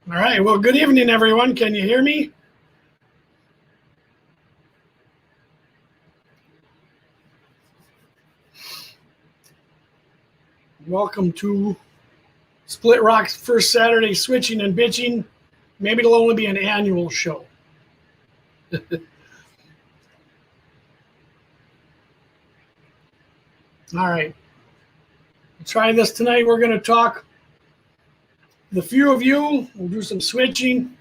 All right. Well, good evening, everyone. Can you hear me? Welcome to Splitrock's first Saturday switching and bitching. Maybe it'll only be an annual show. All right. Try this tonight. We're going to talk the few of you, we'll do some switching,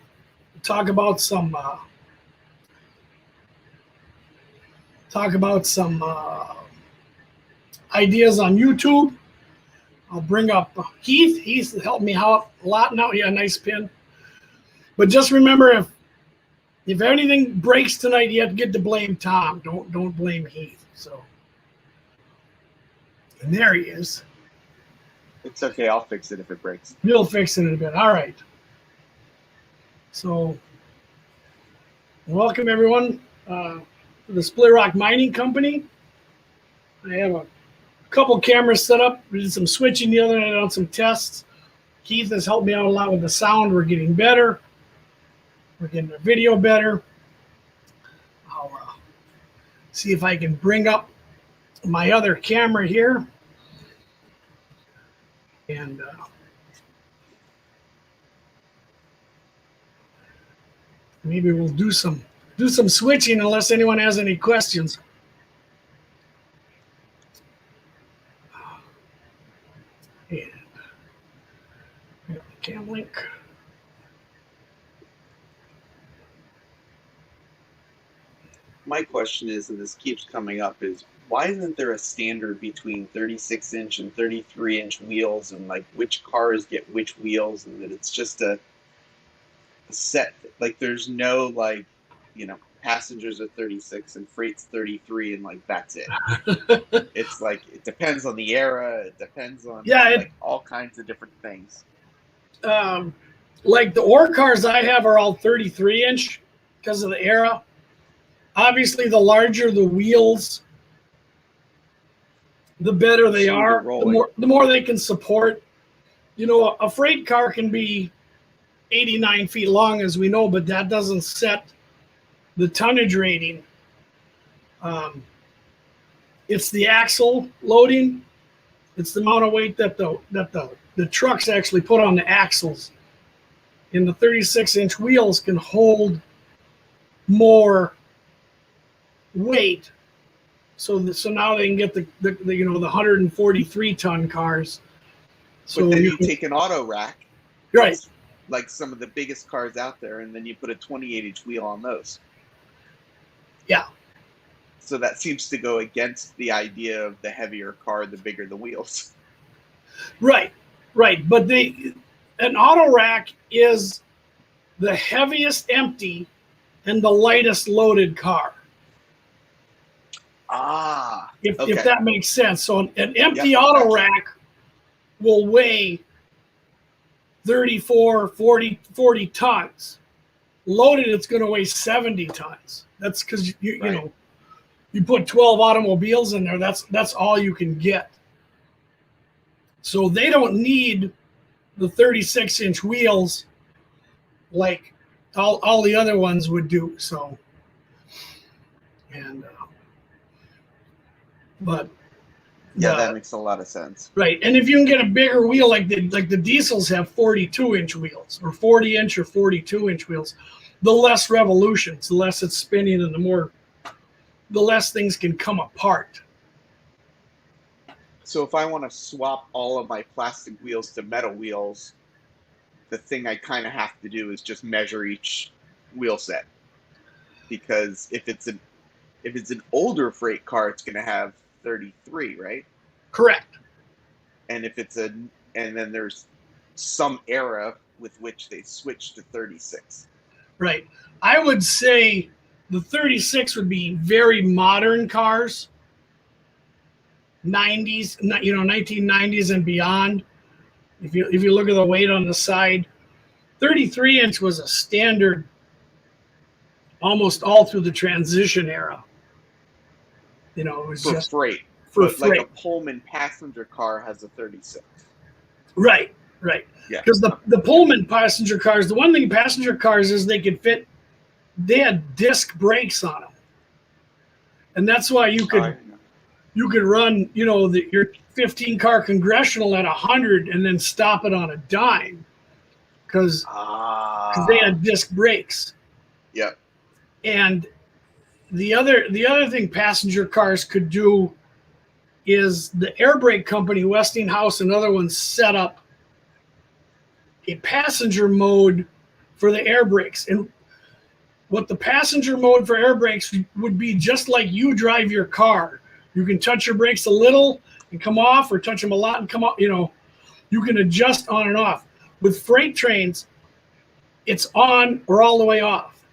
talk about some ideas on YouTube. I'll bring up Heath. He's helped me out a lot now. Yeah, nice pin. But just remember, if anything breaks tonight, you have to get to blame Tom. Don't blame Heath. So, and there he is. It's okay. I'll fix it if it breaks. You'll fix it in a bit. All right. So, welcome everyone to the Splitrock Mining Company. I have a couple cameras set up. We did some switching the other night on some tests. Keith has helped me out a lot with the sound. We're getting better. We're getting the video better. I'll see if I can bring up my other camera here. And maybe we'll do some switching unless anyone has any questions. And cam link. My question is, and this keeps coming up, is why isn't there a standard between 36-inch and 33-inch wheels, and like which cars get which wheels, and that it's just a set, like there's no like, you know, passengers are 36 and freight's 33 and like that's it. It's like it depends on the era, it depends on like all kinds of different things. Like the ore cars I have are all 33-inch because of the era. Obviously, the larger the wheels, the better they are. The more they can support. You know, a freight car can be 89 feet long, as we know, but that doesn't set the tonnage rating. It's the axle loading. It's the amount of weight that the trucks actually put on the axles. And the 36-inch wheels can hold more weight, so now they can get the 143-ton cars. So but then you take an auto rack, right, like some of the biggest cars out there, and then you put a 28-inch wheel on those. Yeah. So that seems to go against the idea of the heavier car, the bigger the wheels. Right. But an auto rack is the heaviest empty and the lightest loaded car. If that makes sense. So an empty auto rack will weigh 34, 40 tons. Loaded, it's going to weigh 70 tons. That's because you know, you put 12 automobiles in there. That's all you can get. So they don't need the 36-inch wheels like all the other ones would do. So, and but yeah, that makes a lot of sense. Right, and if you can get a bigger wheel, like the diesels have 42-inch wheels, or 40-inch or 42-inch wheels, the less revolutions, the less it's spinning, and the less things can come apart. So if I want to swap all of my plastic wheels to metal wheels, the thing I kind of have to do is just measure each wheel set, because if it's an older freight car, it's going to have 33, right? Correct. And if it's and then there's some era with which they switch to 36. Right. I would say the 36 would be very modern cars, 90s, 1990s and beyond. If you look at the weight on the side, 33-inch was a standard almost all through the transition era. You know, it was for just freight. For but freight. Like a Pullman passenger car has a 36. Right. Yeah. Because the Pullman passenger cars, the one thing passenger cars is they had disc brakes on them, and that's why you could run, you know, your 15-car Congressional at 100 and then stop it on a dime, because they had disc brakes. Yep. And the other thing passenger cars could do is the air brake company, Westinghouse and other ones, set up a passenger mode for the air brakes. And what the passenger mode for air brakes would be, just like you drive your car. You can touch your brakes a little and come off, or touch them a lot and come off. You can adjust on and off. With freight trains, it's on or all the way off.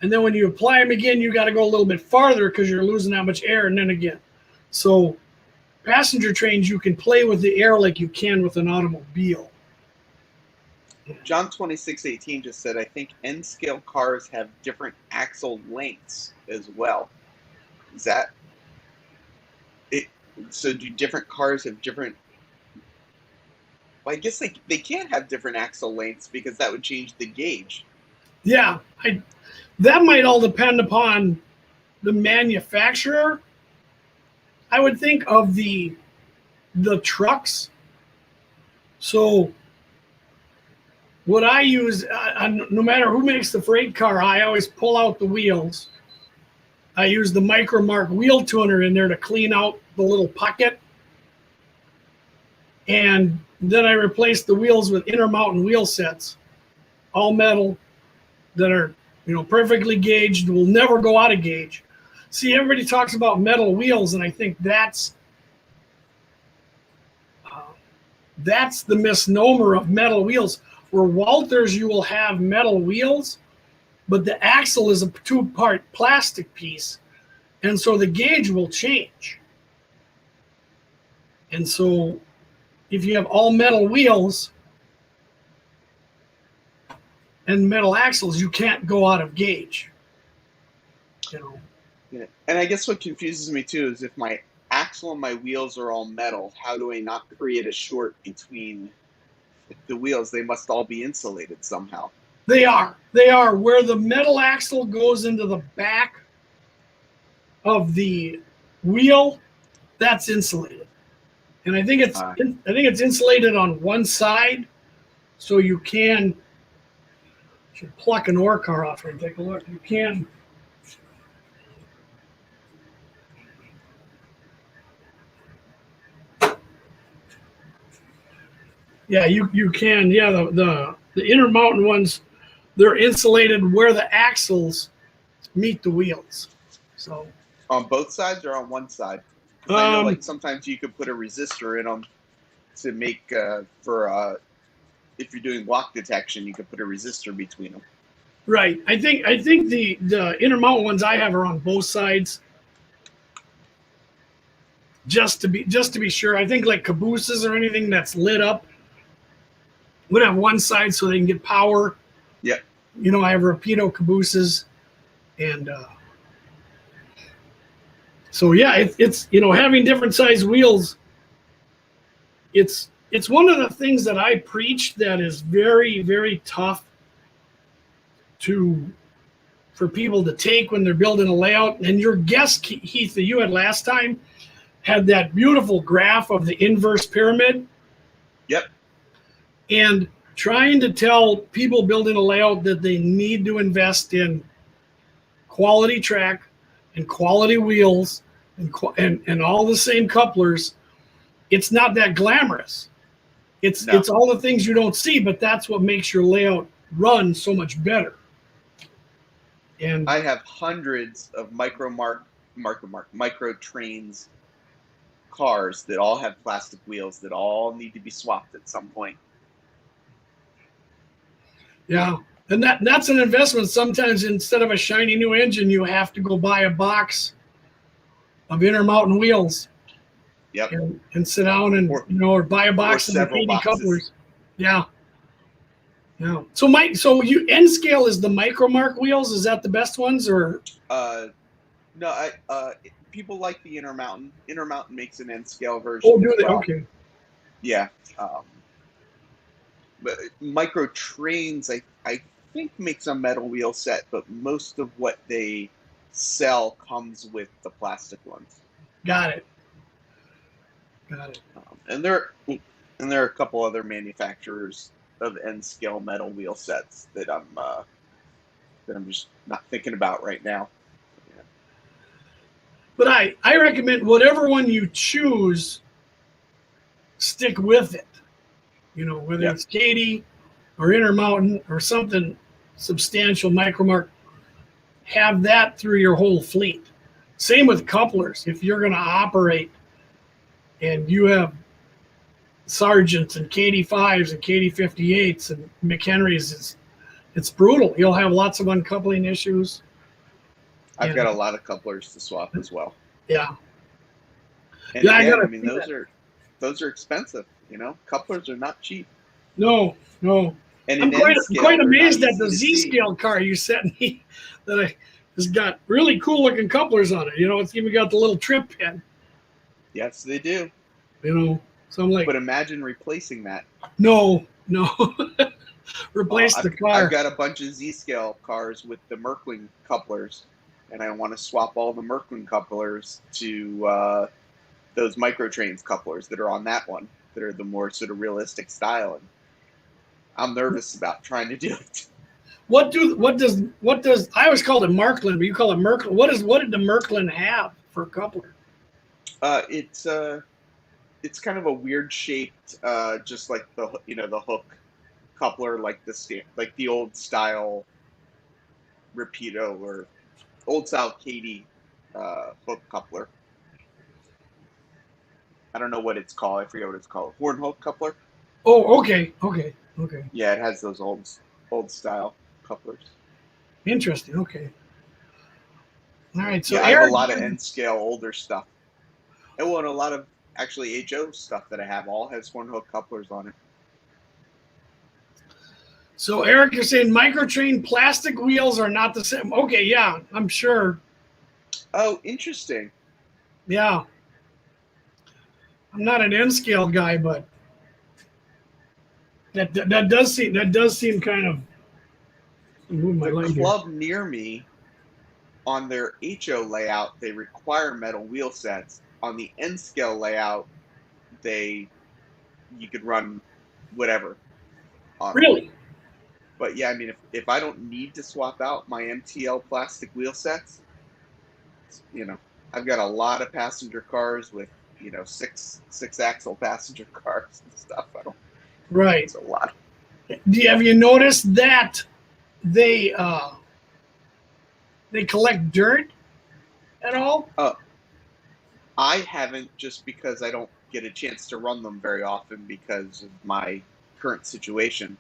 And then when you apply them again, you got to go a little bit farther because you're losing that much air, and then again. So passenger trains, you can play with the air like you can with an automobile. John 2618 just said, I think N-scale cars have different axle lengths as well. Is that it? So do different cars have different? Well, I guess they can't have different axle lengths because that would change the gauge. Yeah, that might all depend upon the manufacturer. I would think of the trucks. So what I use, no matter who makes the freight car, I always pull out the wheels. I use the Micromark wheel tuner in there to clean out the little pocket. And then I replace the wheels with Intermountain wheel sets, all metal, that are perfectly gauged, will never go out of gauge. See, everybody talks about metal wheels, and I think that's the misnomer of metal wheels. Where Walthers, you will have metal wheels, but the axle is a two-part plastic piece, and so the gauge will change. And so if you have all metal wheels and metal axles, you can't go out of gauge. Yeah. And I guess what confuses me too is if my axle and my wheels are all metal, how do I not create a short between the wheels? They must all be insulated somehow. They are. Where the metal axle goes into the back of the wheel, that's insulated. And I think it's insulated on one side, so you can. Should pluck an ore car off here and take a look. You can. Yeah, you can. Yeah, the Intermountain ones, they're insulated where the axles meet the wheels. So on both sides or on one side? I know, like, sometimes you could put a resistor in them to make if you're doing lock detection, you could put a resistor between them. Right. I think the Intermountain ones I have are on both sides. Just to be sure. I think like cabooses or anything that's lit up would have one side so they can get power. Yeah. I have Rapido cabooses, and so yeah, it's having different size wheels. It's one of the things that I preach that is very, very tough for people to take when they're building a layout. And your guest, Heath, that you had last time, had that beautiful graph of the inverse pyramid. Yep. And trying to tell people building a layout that they need to invest in quality track and quality wheels and all the same couplers. It's not that glamorous. It's all the things you don't see, but that's what makes your layout run so much better. And I have hundreds of micro trains cars that all have plastic wheels that all need to be swapped at some point. Yeah, and that's an investment. Sometimes instead of a shiny new engine, you have to go buy a box of Intermountain wheels. Yep. And sit down and or buy a box of the 80 couplers. Yeah. Yeah. So you N-scale is the Micromark wheels. Is that the best ones or? No, people like the Intermountain. Intermountain makes an N-scale version. Oh, do they? Well. Okay. Yeah. But Micro Trains, I think, makes a metal wheel set, but most of what they sell comes with the plastic ones. Got it. And there are a couple other manufacturers of N-scale metal wheel sets that I'm just not thinking about right now. Yeah. But I recommend whatever one you choose, stick with it. Whether it's Katie or Intermountain or something substantial, Micromark, have that through your whole fleet. Same with couplers. If you're going to operate and you have Sargents and KD5s and KD58s and McHenrys, it's brutal. You'll have lots of uncoupling issues. I've got a lot of couplers to swap as well. Yeah. And Yeah, again, I mean, those are expensive. You know, couplers are not cheap. No. And I'm N-scale, quite they're amazed not at the easy to see. Z-scale car you sent me that has got really cool looking couplers on it. You know, it's even got the little trip pin. Yes, they do. You know, so I'm like, But imagine replacing that. no. Replace the car. I've got a bunch of Z-scale cars with the Merkling couplers, and I want to swap all the Merkling couplers to those Microtrains couplers that are on that one, that are the more sort of realistic style. And I'm nervous about trying to do it. What does I always called it Marklin, but you call it Merklin. What did the Merklin have for a coupler? It's kind of a weird shaped, just like the hook coupler, like the old style Rapido or old style Katy hook coupler. I don't know what it's called. I forget what it's called. Horn hook coupler. Oh, okay. Yeah, it has those old style couplers. Interesting. Okay. All right. So yeah, I have a lot of N-scale older stuff. And a lot of actually HO stuff that I have all has horn hook couplers on it. So Eric, you're saying Microtrain plastic wheels are not the same. Okay, yeah, I'm sure. Oh, interesting. Yeah. I'm not an N-scale guy, but that does seem kind of. Move my The light here. club near me, on their HO layout, they require metal wheel sets. On the N-scale layout, you could run whatever. Really? But yeah, I mean, if I don't need to swap out my MTL plastic wheel sets, I've got a lot of passenger cars with, six axle passenger cars and stuff. Right. It's a lot. Have you noticed that they collect dirt at all? I haven't, just because I don't get a chance to run them very often because of my current situation.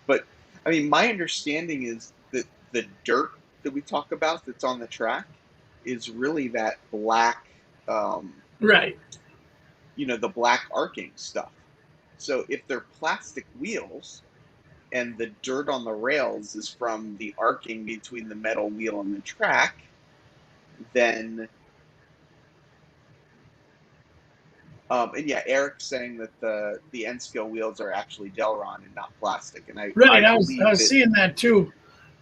But I mean, my understanding is that the dirt that we talk about that's on the track is really that black, Right. The black arcing stuff. So if they're plastic wheels and the dirt on the rails is from the arcing between the metal wheel and the track, then and yeah, Eric's saying that the N-scale wheels are actually Delron and not plastic, and I was seeing that too,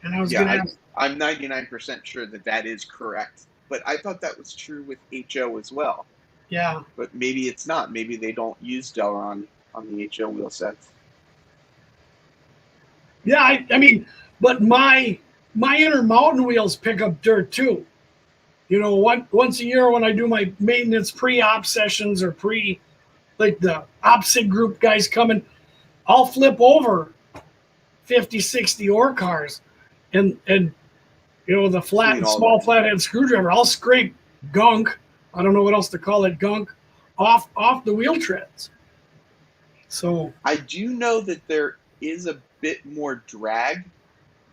and I was going to ask. I'm 99% sure that is correct, but I thought that was true with HO as well. Yeah, but maybe it's not. Maybe they don't use Delron on the HO wheel sets. Yeah, I mean, but my Intermountain wheels pick up dirt too. Once a year when I do my maintenance pre-op sessions or like the opposite group guys coming, I'll flip over 50, 60 ore cars and the small flathead screwdriver, I'll scrape gunk. I don't know what else to call it, gunk, off the wheel treads. So I do know that there is a bit more drag.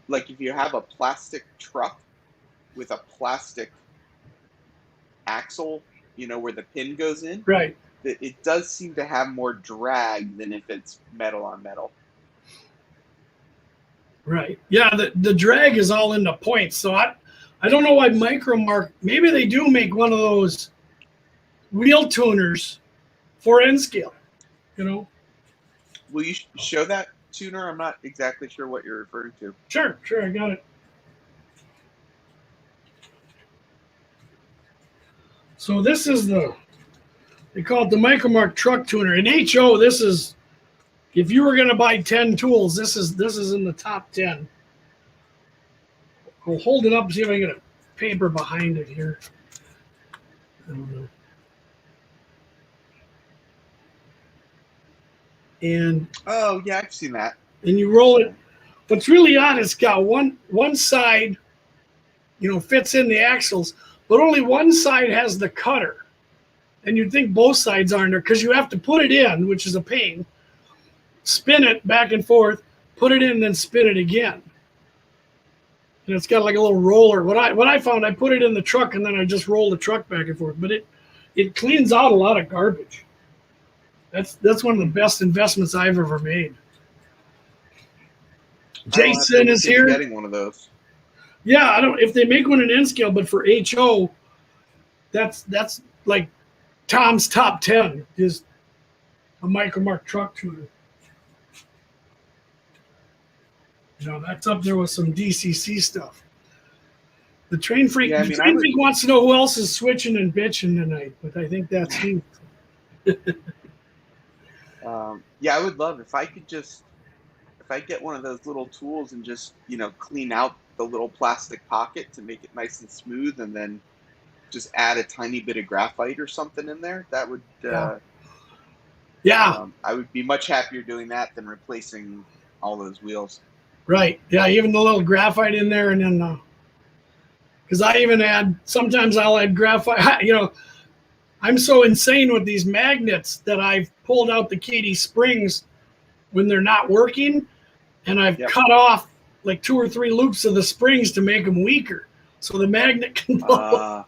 Like if you have a plastic truck with a plastic axle, where the pin goes in, right, that it does seem to have more drag than if it's metal on metal. Right. Yeah, the drag is all in the points. So I don't know why Micromark, maybe they do make one of those wheel tuners for N-scale, Will you show that tuner? I'm not exactly sure what you're referring to. Sure, I got it. So this is they call it the Micromark truck tuner. In HO, this is, if you were going to buy 10 tools, this is in the top 10. I'll hold it up and see if I get a paper behind it here. I don't know. And oh yeah, I've seen that. and you roll it. What's really odd, it's got one side, fits in the axles, but only one side has the cutter. And you'd think both sides aren't there because you have to put it in, which is a pain, spin it back and forth, put it in, and then spin it again. And it's got like a little roller. What I found, I put it in the truck and then I just roll the truck back and forth. But it cleans out a lot of garbage. That's one of the best investments I've ever made. Jason is here. Getting one of those. Yeah, I don't. If they make one in N scale, but for HO, that's like Tom's top 10 is a Micromark truck tuner. That's up there with some DCC stuff. The train freak, freak wants to know who else is switching and bitching tonight, but I think that's you. Yeah, I would love if I get one of those little tools and just clean out the little plastic pocket to make it nice and smooth, and then just add a tiny bit of graphite or something in there. That would I would be much happier doing that than replacing all those wheels. Right. Yeah, even the little graphite in there, and then because I even sometimes I'll add graphite. I'm so insane with these magnets that I've pulled out the Katy springs when they're not working, and I've cut off like 2 or 3 loops of the springs to make them weaker, so the magnet can blow.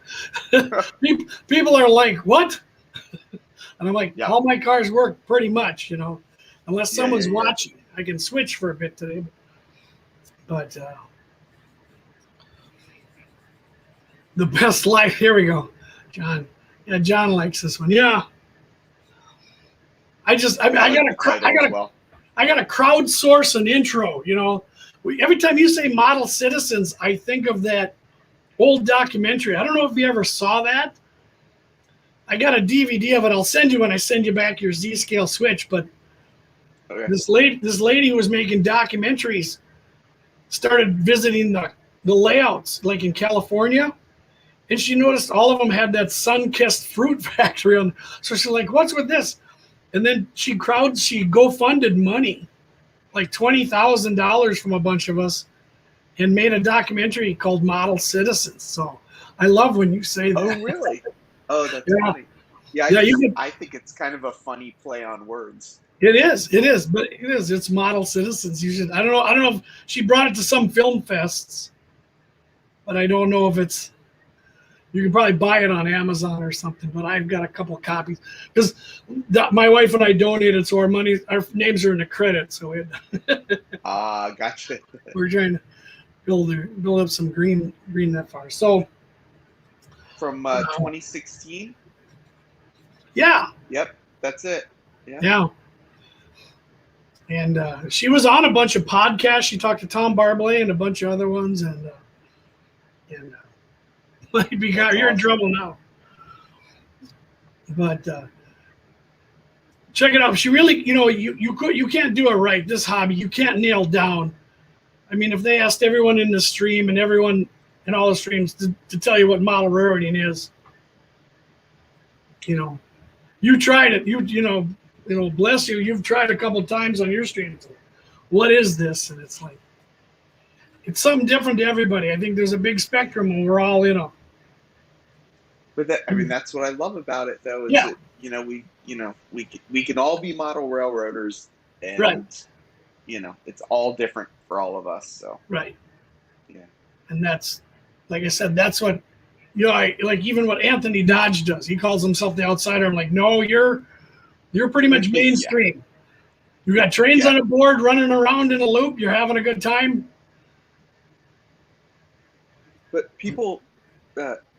People are like, "What?" And I'm like, "All my cars work pretty much, unless someone's watching. I can switch for a bit today." But the best life. Here we go, John. Yeah, John likes this one. Yeah. I gotta crowdsource an intro. Every time you say Model Citizens, I think of that old documentary. I don't know if you ever saw that. I got a DVD of it. I'll send you when I send you back your Z-scale switch. But this lady who was making documentaries started visiting the layouts, like in California, and she noticed all of them had that sun-kissed fruit factory on. So she's like, "What's with this?" And then she GoFunded money, like $20,000 from a bunch of us, and made a documentary called Model Citizens. So I love when you say that. Oh, really? Oh, that's funny. Yeah, I think it's kind of a funny play on words. It is, but it's Model Citizens. You should. I don't know if she brought it to some film fests, but I don't know if it's. You can probably buy it on Amazon or something. But I've got a couple of copies because my wife and I donated, so our names are in the credit. So gotcha. We're trying to build up some green that far. So from 2016. Yeah. Yep, that's it. Yeah. And she was on a bunch of podcasts. She talked to Tom Barbley and a bunch of other ones, and you're in trouble now. But check it out. She really, you can't do it right. This hobby, you can't nail down. I mean, if they asked everyone in the stream and everyone in all the streams to tell you what model railroading is, you tried it. Bless you. You've tried a couple times on your stream. What is this? And it's like, it's something different to everybody. I think there's a big spectrum, and we're all But that's what I love about it, though. Is that, we can all be model railroaders, and it's all different for all of us. So right, yeah, and that's, like I said, that's what like even what Anthony Dodge does. He calls himself the outsider. I'm like, no, you're pretty much mainstream. You got trains on a board running around in a loop. You're having a good time. But people,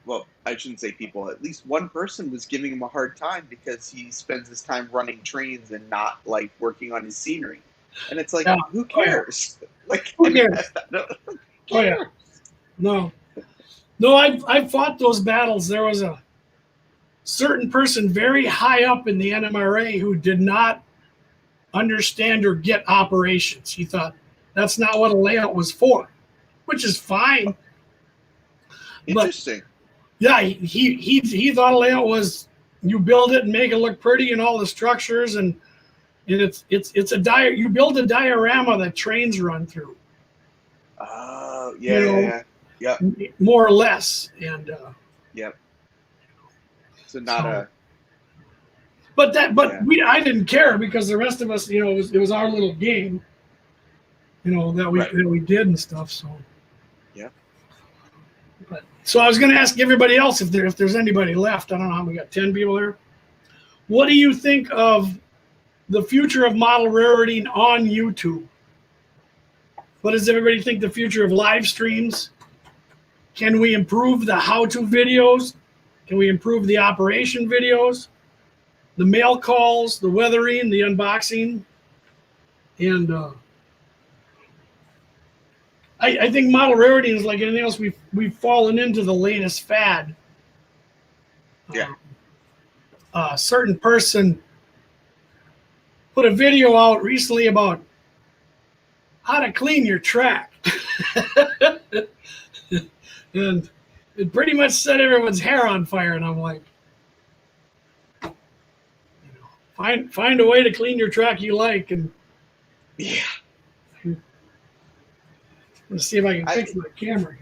well, I shouldn't say people. At least one person was giving him a hard time because he spends his time running trains and not like working on his scenery. And it's like, who cares? Like, who cares? Oh yeah, no. I fought those battles. There was a certain person very high up in the NMRA who did not understand or get operations. He thought that's not what a layout was for, which is fine. Interesting. But, yeah, he thought a layout was you build it and make it look pretty and all the structures and and it's a you build a diorama that trains run through. Oh, You know, Yep. more or less, and Yep. So not a. But Yeah. I didn't care because the rest of us, you know, it was our little game, you know, that we did and stuff. So. Yeah. But, so I was going to ask everybody else if there's anybody left. I don't know how we got 10 people there. What do you think of the future of model railroading on YouTube? What does everybody think the future of live streams? Can we improve the how-to videos? Can we improve the operation videos? The mail calls, the weathering, the unboxing? And I think model railroading is like anything else. We've fallen into the latest fad. Yeah. A certain person put a video out recently about how to clean your track. And it pretty much set everyone's hair on fire. And I'm like, you know, find a way to clean your track you like. And Yeah. let's see if I can fix my camera.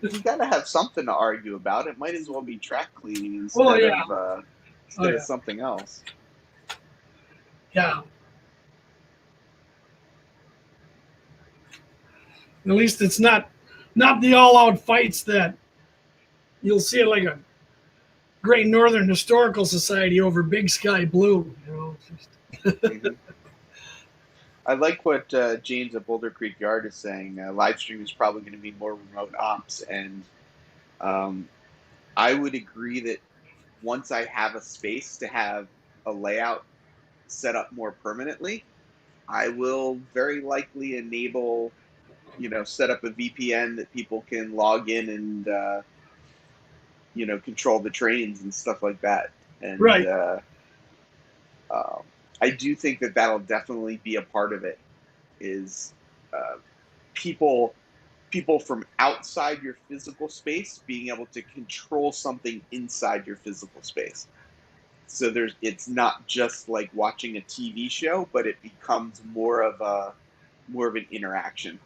You got to have something to argue about. It might as well be track cleaning instead of something else. Yeah. At least it's not the all-out fights that you'll see it like a Great Northern Historical Society over Big Sky Blue. You know, Mm-hmm. I like what James at Boulder Creek Yard is saying. Live stream is probably going to be more remote ops, and I would agree that once I have a space to have a layout set up more permanently, I will very likely enable, set up a VPN that people can log in and, control the trains and stuff like that. And right. I do think that that'll definitely be a part of it, is people from outside your physical space being able to control something inside your physical space. So it's not just like watching a TV show, but it becomes more of an interaction.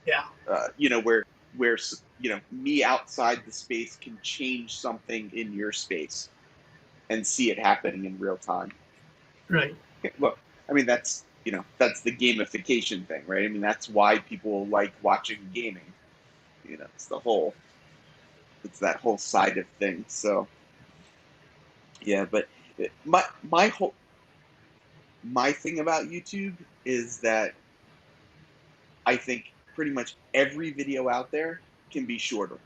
Yeah. Where me outside the space can change something in your space and see it happening in real time. Right. Look, I mean, that's the gamification thing, right? I mean, that's why people like watching gaming. It's that whole side of things. So, yeah, but my thing about YouTube is that I think pretty much every video out there can be shorter.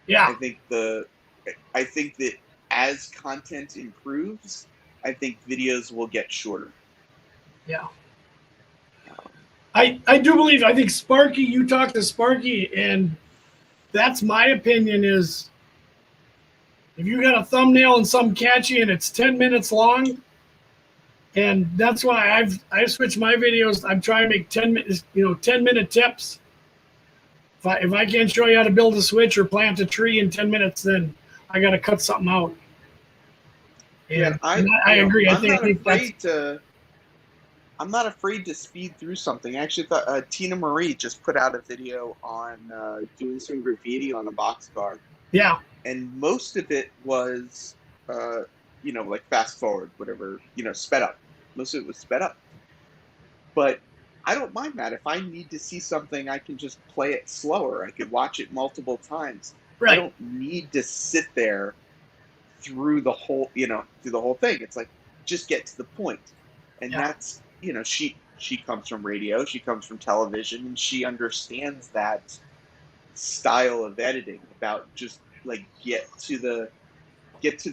Yeah. I think that as content improves, I think videos will get shorter. Yeah. I do believe, I think Sparky, you talked to Sparky, and that's my opinion, is if you got a thumbnail and something catchy and it's 10 minutes long, and that's why I've switched my videos. I'm trying to make 10-minute tips. If I can't show you how to build a switch or plant a tree in 10 minutes, then I got to cut something out. And I agree. I'm not afraid to speed through something. I actually thought Tina Marie just put out a video on doing some graffiti on a boxcar. Yeah. And most of it was, like fast forward, whatever, sped up. Most of it was sped up. But I don't mind that. If I need to see something, I can just play it slower. I could watch it multiple times. Right. I don't need to sit there through the whole thing. It's like, just get to the point. And that's, she comes from radio, she comes from television, and she understands that style of editing, about just like get to the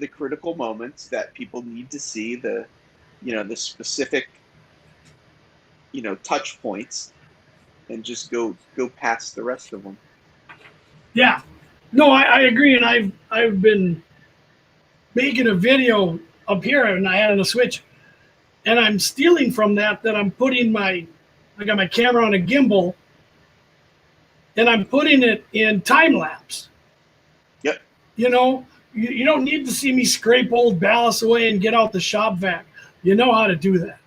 critical moments that people need to see, the specific touch points, and just go past the rest of them. Yeah. No, I agree, and I've been making a video up here, and I had a switch, and I'm stealing from that I'm putting I got my camera on a gimbal, and I'm putting it in time lapse. Yep. You don't need to see me scrape old ballast away and get out the shop vac. You know how to do that.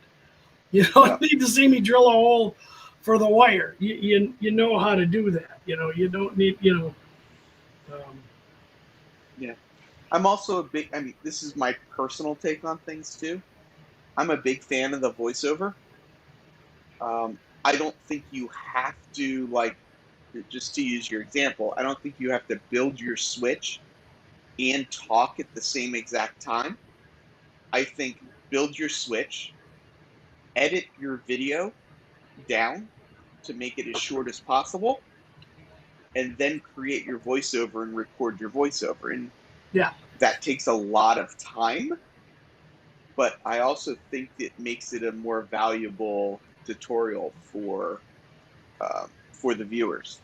You don't Yeah. need to see me drill a hole for the wire. You know how to do that. You don't need, Yeah. I'm also a big, I mean, this is my personal take on things too. I'm a big fan of the voiceover. I don't think you have to, like, just to use your example, I don't think you have to build your switch and talk at the same exact time. I think build your switch, edit your video down to make it as short as possible, and then create your voiceover and record your voiceover. And yeah, that takes a lot of time, but I also think it makes it a more valuable tutorial for the viewers.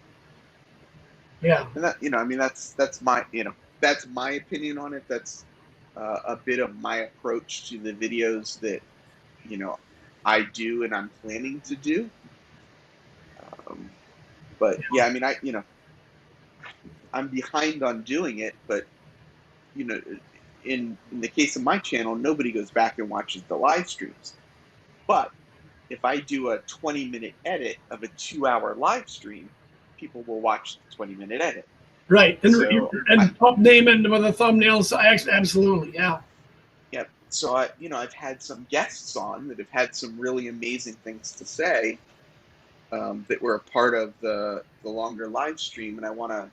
yeah, And that, I mean, that's my, that's my opinion on it. That's a bit of my approach to the videos that you know I do and I'm planning to do. Um, but yeah, I mean, I'm behind on doing it, but you know, in the case of my channel, nobody goes back and watches the live streams. But if I do a 20-minute edit of a 2-hour live stream, people will watch the 20-minute edit. right. So And up name it with a thumbnail. So absolutely, yeah. yeah, so I've had some guests on that have had some really amazing things to say, that were a part of the longer live stream, and I want to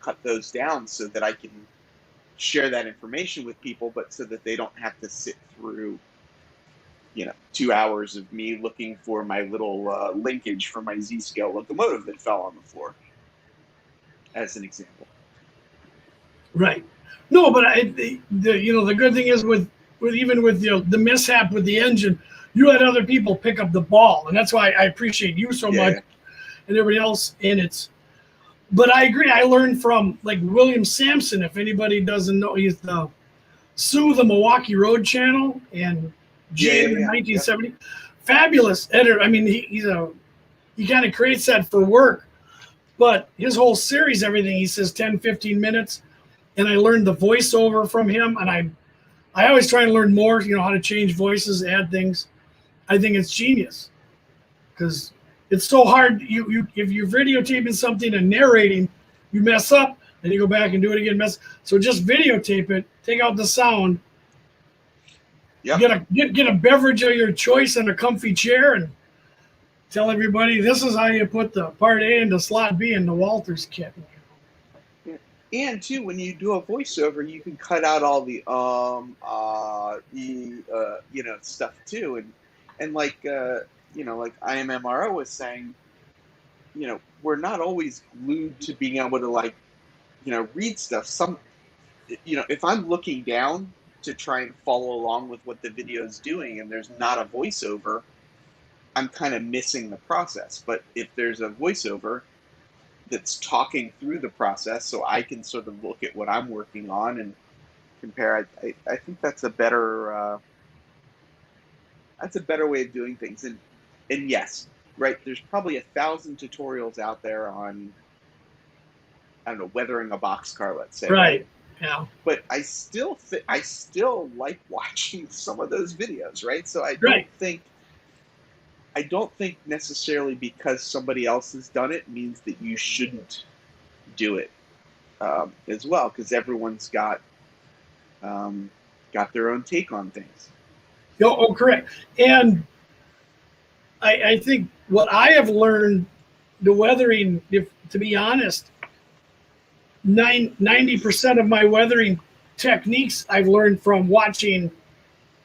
cut those down so that I can share that information with people, but so that they don't have to sit through 2 hours of me looking for my little linkage for my Z-scale locomotive that fell on the floor, as an example. Right. No, but the good thing is with even with the mishap with the engine, you had other people pick up the ball, and that's why I appreciate you so much Yeah, and everybody else. And but I agree. I learned from like William Sampson. If anybody doesn't know, he's the Sue the Milwaukee Road Channel and GM in yeah. 1970. Fabulous editor. I mean, he kind of creates that for work, but his whole series, everything he says 10, 15 minutes. And I learned the voiceover from him, and I always try and learn more, how to change voices, add things. I think it's genius because it's so hard. If you're videotaping something and narrating, you mess up, and you go back and do it again. So just videotape it, take out the sound, Yep. get a beverage of your choice in a comfy chair, and tell everybody this is how you put the part A into slot B in the Walters kit. And too, when you do a voiceover, you can cut out all the stuff too, and like like NMRA was saying, we're not always glued to being able to read stuff. If I'm looking down to try and follow along with what the video is doing, and there's not a voiceover, I'm kind of missing the process. But if there's a voiceover that's talking through the process, so I can sort of look at what I'm working on and compare. I think that's a better way of doing things. And yes, right, there's probably 1,000 tutorials out there on, I don't know, weathering a boxcar, let's say. Right. Yeah. But I still like watching some of those videos, right? So I don't think necessarily because somebody else has done it means that you shouldn't do it as well, because everyone's got their own take on things. Oh, correct. And I think what I have learned, the weathering, if to be honest, 90% of my weathering techniques I've learned from watching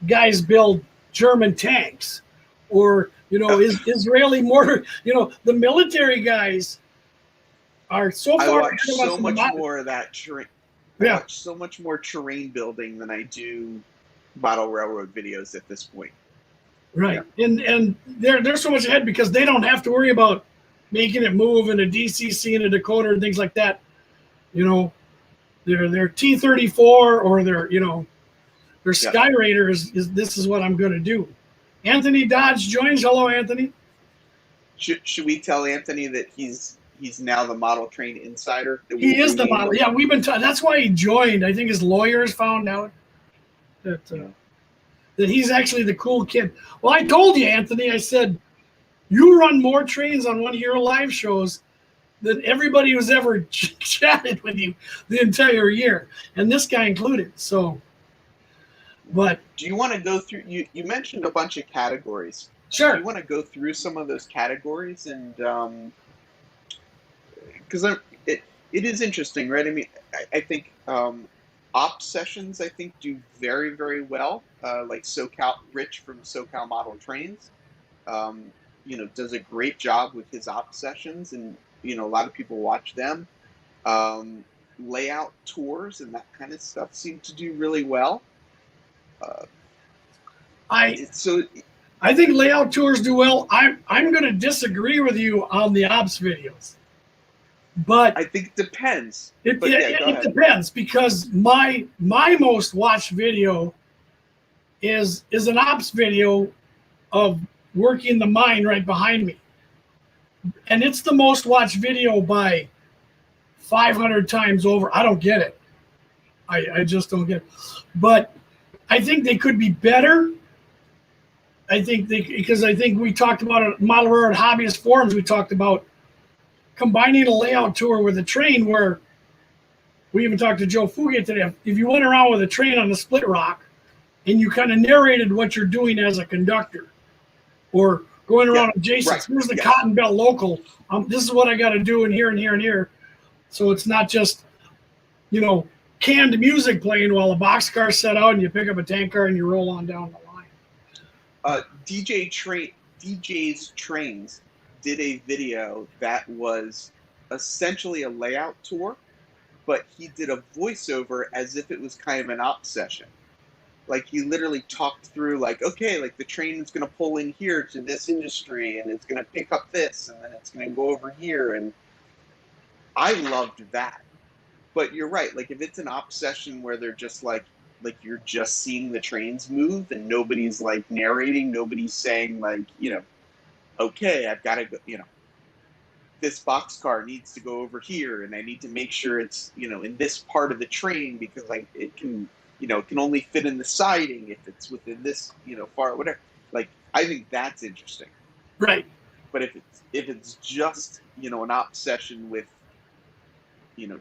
guys build German tanks or Israeli mortar. The military guys are so far I watch so much more of that terrain. Yeah. I watch so much more terrain building than I do model railroad videos at this point. Right. Yeah. And they're so much ahead because they don't have to worry about making it move in a DCC and a decoder and things like that. Their T-34 or their Skyraider is this is what I'm going to do. Anthony Dodge joins. Hello, Anthony. Should we tell Anthony that he's now the model train insider? He is the model. Yeah, we've been. That's why he joined. I think his lawyers found out that. that he's actually the cool kid. Well, I told you, Anthony, I said, you run more trains on one of your live shows than everybody who's ever chatted with you the entire year, and this guy included. So, but do you want to go through? You mentioned a bunch of categories. sure. Do you want to go through some of those categories and because it is interesting, right? I mean, I think ops sessions I think do very very well. Like Rich from SoCal Model Trains, does a great job with his ops sessions, and a lot of people watch them. Layout tours and that kind of stuff seem to do really well. I So I think layout tours do well. I'm going to disagree with you on the ops videos, but I think it depends. it Go ahead. depends, because my most watched video is an ops video of working the mine right behind me, and it's the most watched video by 500 times over. I don't get it. I just don't get it. But I think they could be better. Because I think we talked about it, Model Railroad Hobbyist Forums, we talked about combining a layout tour with a train, where we even talked to Joe Fugate today. If you went around with a train on the Splitrock and you kind of narrated what you're doing as a conductor, or going around adjacent, right. Here's the Cotton Belt local. This is what I got to do in here and here and here. So it's not just, canned music playing while a boxcar's set out and you pick up a tank car and you roll on down the line. DJ's Trains did a video that was essentially a layout tour, but he did a voiceover as if it was kind of an op session. Like, he literally talked through, like, okay, like the train is going to pull in here to this industry, and it's going to pick up this, and then it's going to go over here. And I loved that. But you're right. Like, if it's an op session where they're just like you're just seeing the trains move and nobody's like narrating, nobody's saying like, okay, I've got to go, this boxcar needs to go over here, and I need to make sure it's, in this part of the train, because like it can, it can only fit in the siding if it's within this, far, whatever. Like, I think that's interesting. Right. But if it's just, an op session with,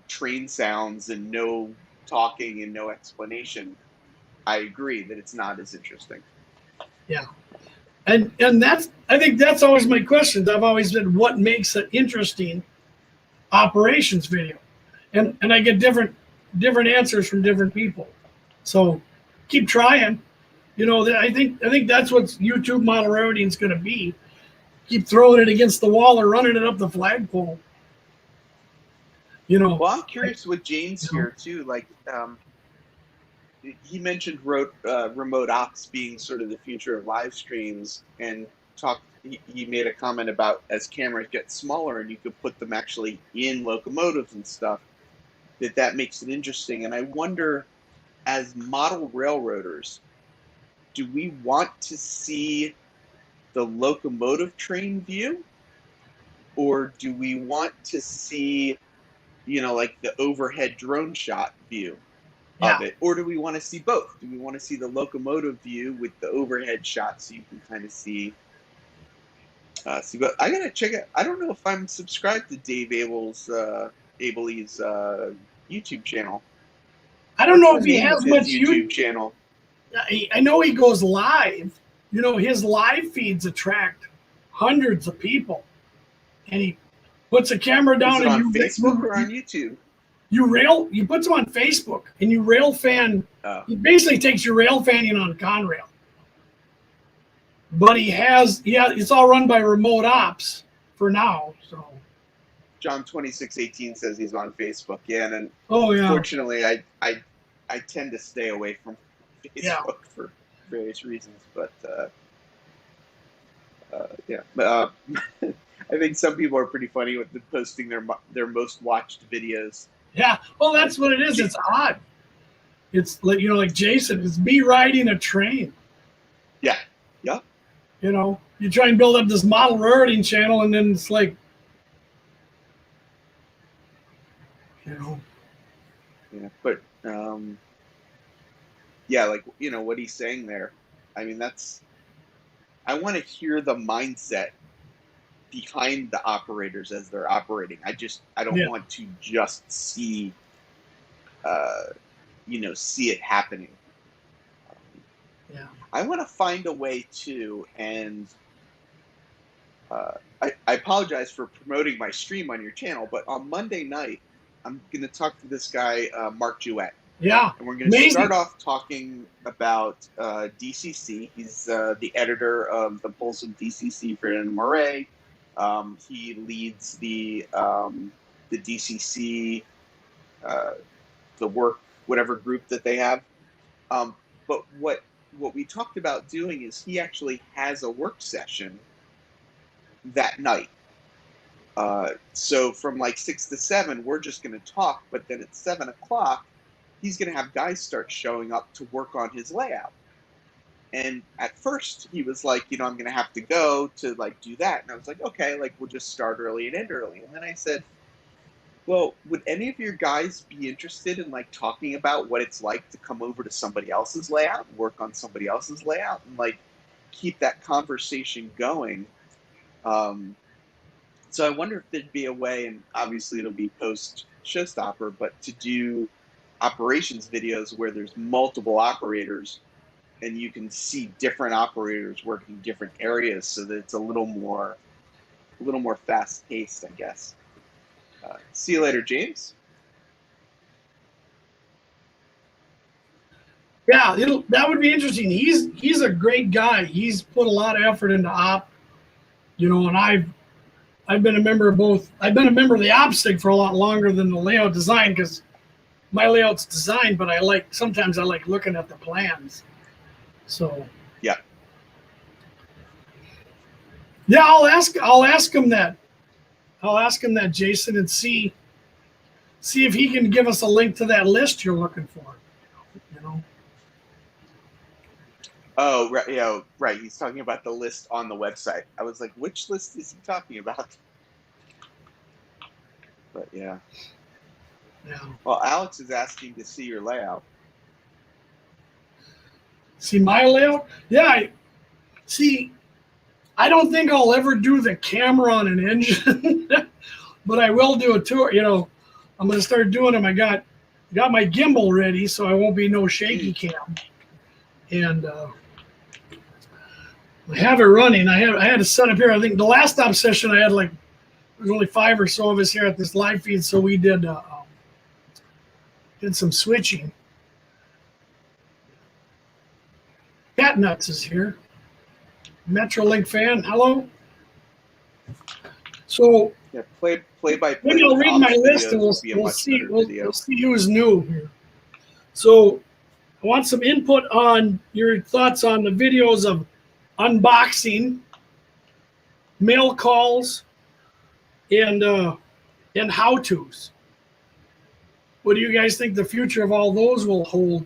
train sounds and no talking and no explanation, I agree that it's not as interesting. Yeah. And I think that's always my questions. I've always been, what makes an interesting operations video? And I get different answers from different people. So keep trying. I think that's what YouTube model railroading is going to be. Keep throwing it against the wall or running it up the flagpole. Well, I'm curious with James here too. Like, he mentioned remote ops being sort of the future of live streams, and he made a comment about, as cameras get smaller and you could put them actually in locomotives and stuff, that makes it interesting. And I wonder, as model railroaders, do we want to see the locomotive train view, or do we want to see, like the overhead drone shot view of it? Or do we want to see both? Do we want to see the locomotive view with the overhead shot, so you can kind of see? But I gotta check it. I don't know if I'm subscribed to Dave Abel's YouTube channel. I don't know if he has much YouTube channel. I know he goes live. His live feeds attract hundreds of people, and he puts a camera down. Is it on Facebook or on YouTube? You put them on Facebook, and you rail fan. He basically takes your rail fanning on Conrail. But it's all run by remote ops for now. So John 2618 says he's on Facebook. Yeah, and yeah. Fortunately, I tend to stay away from Facebook for various reasons. But But I think some people are pretty funny with posting their most watched videos. Yeah, well, that's what it is. It's odd. It's like, like Jason, it's me riding a train. Yeah. You try and build up this model railroading channel, and then it's like, Yeah, but like, what he's saying there, I mean, I want to hear the mindset behind the operators as they're operating. I don't want to just see, see it happening. Yeah. I want to find a way too, and I apologize for promoting my stream on your channel, but on Monday night, I'm going to talk to this guy, Mark Jewett. Yeah. And we're going to start off talking about DCC. He's the editor of the Pulse of DCC for NMRA. He leads the DCC, the work, whatever group that they have. But what we talked about doing is he actually has a work session that night. So from like 6 to 7, we're just going to talk. But then at 7 o'clock, he's going to have guys start showing up to work on his layout. And at first he was like, I'm going to have to go to like do that. And I was like, okay, like we'll just start early and end early. And then I said, well, would any of your guys be interested in like talking about what it's like to come over to somebody else's layout, work on somebody else's layout, and like keep that conversation going? So I wonder if there'd be a way, and obviously it'll be post Showstopper, but to do operations videos where there's multiple operators and you can see different operators working different areas, so that it's a little more fast paced, I guess. See you later, James. Yeah, that would be interesting. He's a great guy. He's put a lot of effort into op, and I've been a member of both. I've been a member of the OpSig for a lot longer than the layout design, because my layout's designed, but sometimes I like looking at the plans. So yeah, I'll ask him that. Jason, and see if he can give us a link to that list you're looking for. Oh, right, right. He's talking about the list on the website. I was like, which list is he talking about? But yeah. Well, Alex is asking to see your layout. See my layout? Yeah. I don't think I'll ever do the camera on an engine, but I will do a tour. I'm going to start doing them. I got my gimbal ready, so I won't be no shaky cam. And I have it running. I had to set up here. I think the last op session I had there was only 5 or so of us here at this live feed, so we did some switching. Cat Nuts is here. Metrolink fan, hello. So yeah, play by play. Maybe I'll read my list and we'll see who's new here. So I want some input on your thoughts on the videos of unboxing, mail calls, and how-tos. What do you guys think the future of all those will hold?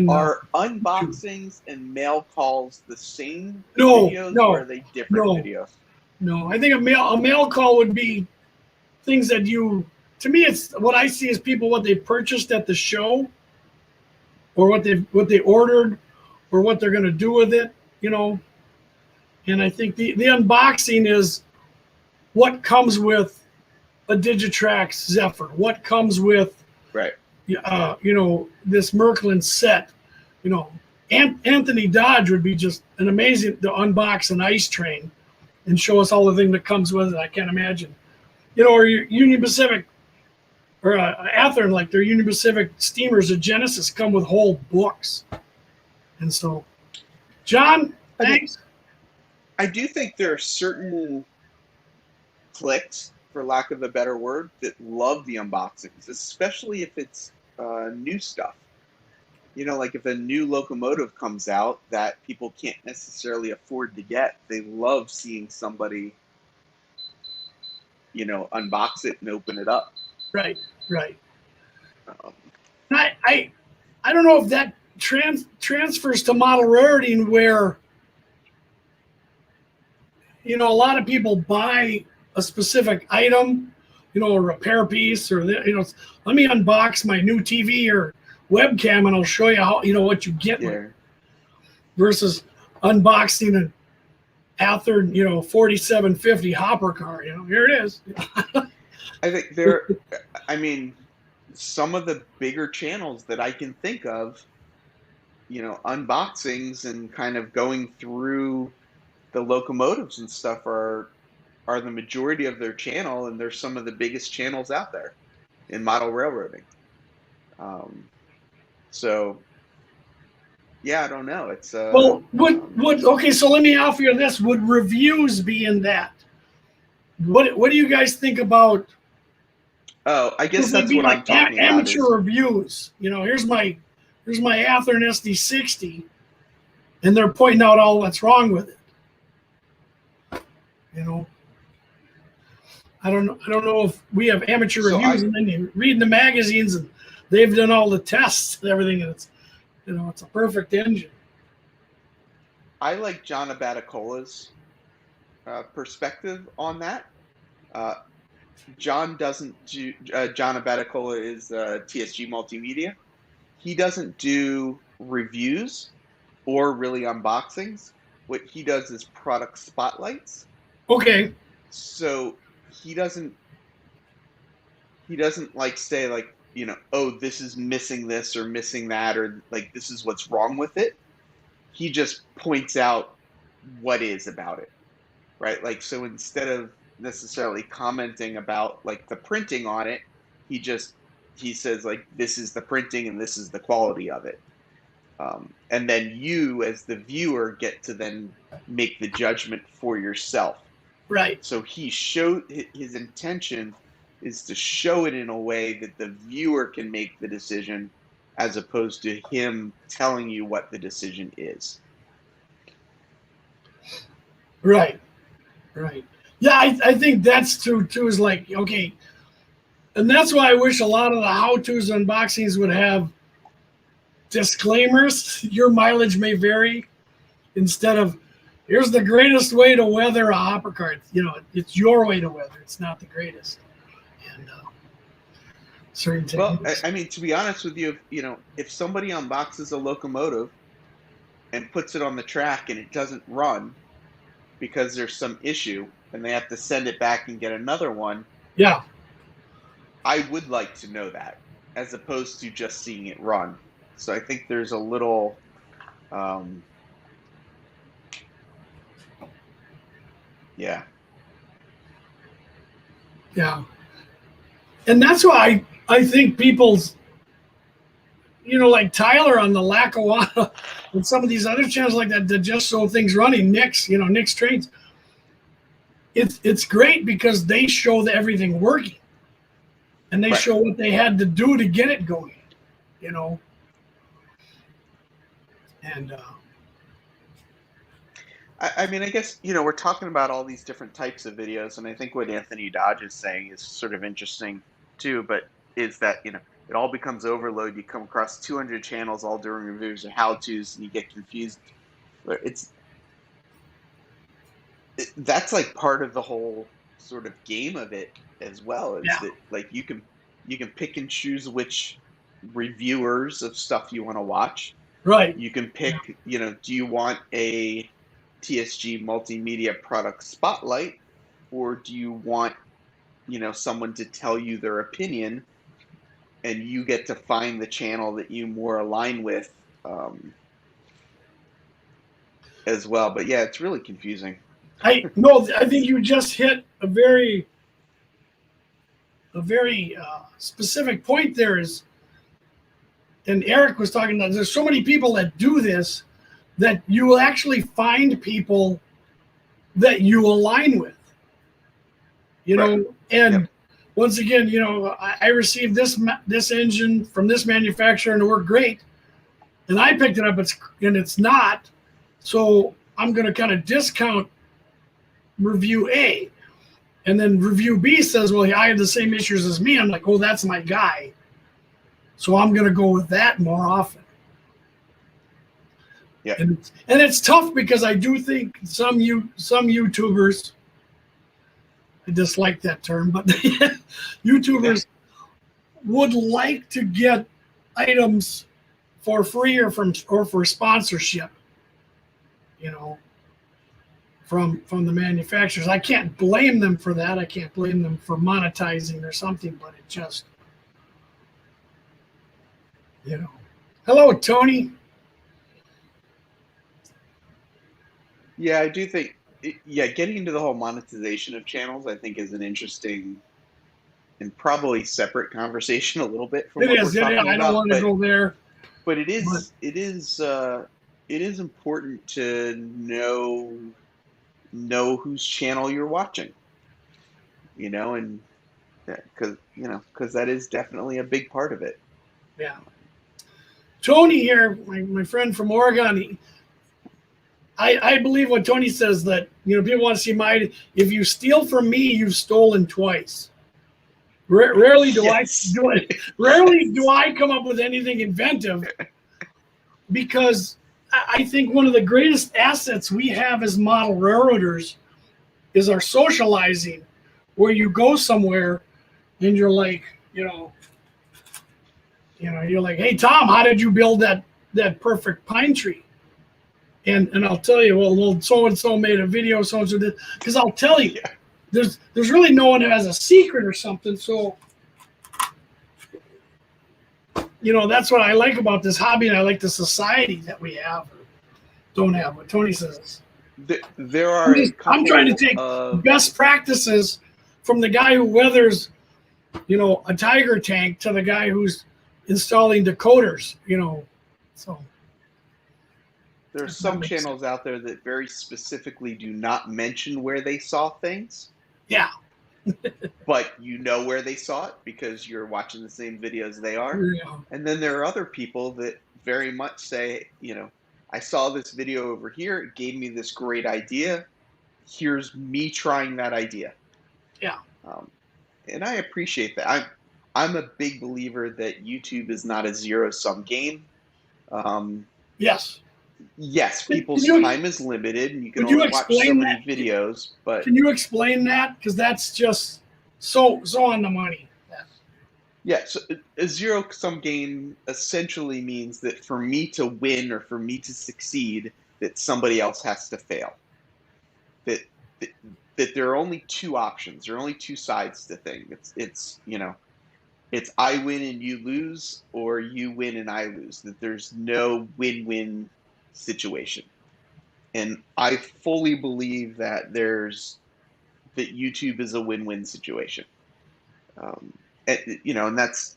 Are unboxings and mail calls the same videos, or are they different videos? No, I think a mail call would be things that to me, it's what I see as people, what they purchased at the show, or what they ordered, or what they're going to do with it, And I think the unboxing is what comes with a Digitrax Zephyr, what comes with this Merklin set, Anthony Dodge would be just an amazing to unbox an ice train and show us all the thing that comes with it. I can't imagine, or your Union Pacific or Athearn, like their Union Pacific steamers at Genesis come with whole books. And so, John, thanks. I do think there are certain clicks, for lack of a better word, that love the unboxings, especially if it's new stuff. Like if a new locomotive comes out that people can't necessarily afford to get, they love seeing somebody, unbox it and open it up. Right. I don't know if that transfers to model rareting, where a lot of people buy a specific item, a repair piece, or let me unbox my new TV or webcam and I'll show you how, what you get with it, versus unboxing an Ather, 4750 hopper car. Here it is. I think some of the bigger channels that I can think of, unboxings and kind of going through the locomotives and stuff are the majority of their channel, and they're some of the biggest channels out there in model railroading. So yeah, I don't know. It's well, okay, so let me offer you this. Would reviews be in that? What do you guys think about? Oh, I guess that's what I'm talking about. Amateur reviews. Here's my Ather SD60, and they're pointing out all that's wrong with it. I don't know if we have amateur reviews, and then you read in the magazines and they've done all the tests and everything, and it's it's a perfect engine. I like John Abaticola's perspective on that. John doesn't do. John Abaticola is TSG Multimedia. He doesn't do reviews or really unboxings. What he does is product spotlights. Okay. So he doesn't like say like, oh, this is missing this or missing that, or like this is what's wrong with it. He just points out what is about it, right? Like, so instead of necessarily commenting about like the printing on it, he says like, this is the printing and this is the quality of it. And then you as the viewer get to then make the judgment for yourself. Right. So his intention is to show it in a way that the viewer can make the decision, as opposed to him telling you what the decision is. Right. Yeah, I think that's true too. Is like, okay, and that's why I wish a lot of the how-tos unboxings would have disclaimers. Your mileage may vary, instead of here's the greatest way to weather a hopper car. It's your way to weather. It's not the greatest. And certain techniques. Well, to be honest with you, if somebody unboxes a locomotive and puts it on the track and it doesn't run because there's some issue and they have to send it back and get another one. Yeah. I would like to know that, as opposed to just seeing it run. So I think there's a little yeah. And that's why I think people's, like Tyler on the Lackawanna and some of these other channels like that just show things running, Nick's trains. It's great because they show everything working, and they show what they had to do to get it going, And I guess, we're talking about all these different types of videos, and I think what Anthony Dodge is saying is sort of interesting too, but is that, it all becomes overload. You come across 200 channels all doing reviews or how-tos, and you get confused. That's like part of the whole sort of game of it as well, is that like you can pick and choose which reviewers of stuff you want to watch. Right. You can pick, do you want a TSG multimedia product spotlight, or do you want, someone to tell you their opinion, and you get to find the channel that you more align with as well. But yeah, it's really confusing. I think you just hit a very specific point there. And Eric was talking about, there's so many people that do this, that you will actually find people that you align with, and once again, I received this engine from this manufacturer and it worked great, and I picked it up, and it's not, so I'm going to kind of discount review A, and then review B says, well, I have the same issues as me. I'm like, oh, that's my guy, so I'm going to go with that more often. Yeah, and it's tough because I do think some YouTubers, I dislike that term, but YouTubers would like to get items for free or for sponsorship, you know, from the manufacturers. I can't blame them for that. I can't blame them for monetizing or something, but it just, you know. Hello, Tony. Yeah, I do think, yeah, getting into the whole monetization of channels, I think, is an interesting and probably separate conversation a little bit from It what we're is. talking I don't about. want to go there. But But it is important to know whose channel you're watching, you know, and because that is definitely a big part of it. yeah, Tony here, my friend from Oregon. I believe what Tony says, that, you know, people want to see if you steal from me, you've stolen twice. Rarely do Yes. rarely do I come up with anything inventive, because I think one of the greatest assets we have as model railroaders is our socializing, where you go somewhere and you're like, you're like, hey Tom, how did you build that perfect pine tree? And I'll tell you, well, so and so made a video, so and so did, because I'll tell you, Yeah. there's really no one who has a secret or something. So, you know, that's what I like about this hobby, and I like the society that we have, or don't have. What Tony says. There are I'm trying to take of best practices from the guy who weathers, you know, a Tiger tank to the guy who's installing decoders, you know. So there's some channels out there that very specifically do not mention where they saw things, yeah, but you know where they saw it because you're watching the same videos they are. yeah, And then there are other people that very much say, you know, I saw this video over here, it gave me this great idea. Here's me trying that idea. yeah. Um, and I appreciate that. I'm a big believer that YouTube is not a zero-sum game. Yes. Yes, Can people's you time is limited, and you can Would you only watch so explain many that? videos. But Can you explain that? Because that's just so on the money. yeah, so a zero-sum game essentially means that for me to win or for me to succeed, that somebody else has to fail. That that, that there are only two options. There are only two sides to things. It's you know, it's I win and you lose, or you win and I lose. That there's no win-win situation. And I fully believe that that YouTube is a win-win situation. Um, and that's,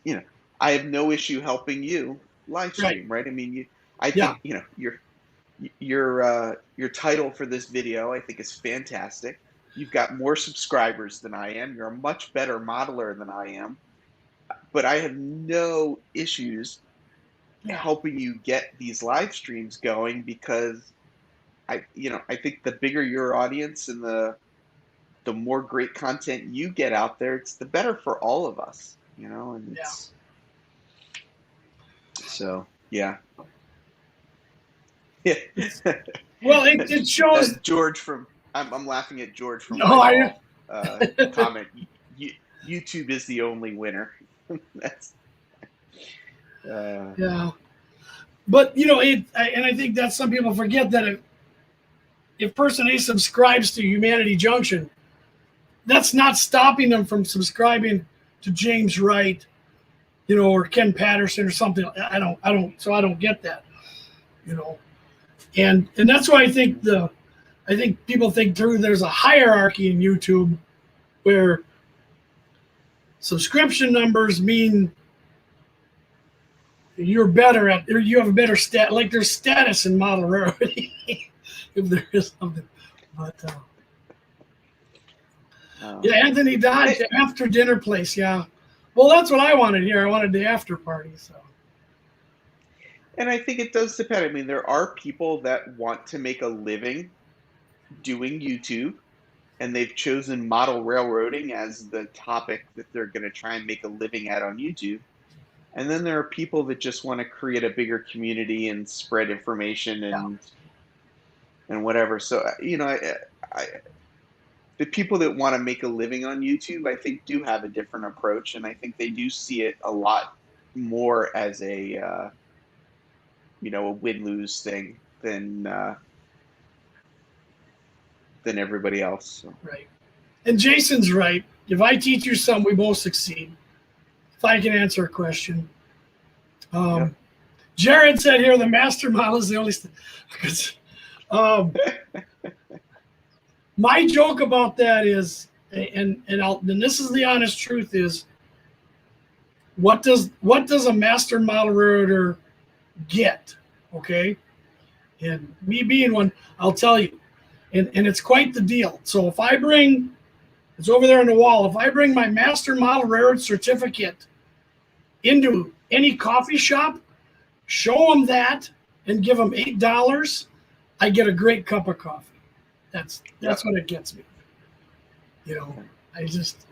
I have no issue helping you live Right. stream, right? I mean, I Yeah. think, your title for this video, I think, is fantastic. You've got more subscribers than I am. You're a much better modeler than I am, but I have no issues Yeah. helping you get these live streams going because I think the bigger your audience and the more great content you get out there, it's the better for all of us, and Yeah. it's so yeah. Yeah. Well, it shows. George from I'm laughing at George from No, Whitehall comment. YouTube is the only winner. That's yeah. But you know, and I think that some people forget that if person A subscribes to Humanity Junction, that's not stopping them from subscribing to James Wright, you know, or Ken Patterson or something. I don't get that, you know. And that's why I think people think there's a hierarchy in YouTube where subscription numbers mean you're better at, or you have a better like there's status in model railroading, if there is something. But yeah, Anthony Dodge, after dinner place. Yeah, well, that's what I wanted here. I wanted the after party. So. And I think it does depend. I mean, there are people that want to make a living doing YouTube, and they've chosen model railroading as the topic that they're going to try and make a living at on YouTube. And then there are people that just want to create a bigger community and spread information and whatever. So the people that want to make a living on YouTube, I think, do have a different approach, and I think they do see it a lot more as a a win-lose thing than everybody else. So. Right. And Jason's right. If I teach you something, we both succeed. If I can answer a question. Yep. Jared said here the master model is the only my joke about that is, and this is the honest truth, is what does a master model railroader get? Okay. And me being one, I'll tell you. And it's quite the deal. So if I bring, it's over there on the wall, if I bring my master model railroad certificate into any coffee shop, show them that, and give them $8, I get a great cup of coffee. That's what it gets me. I just.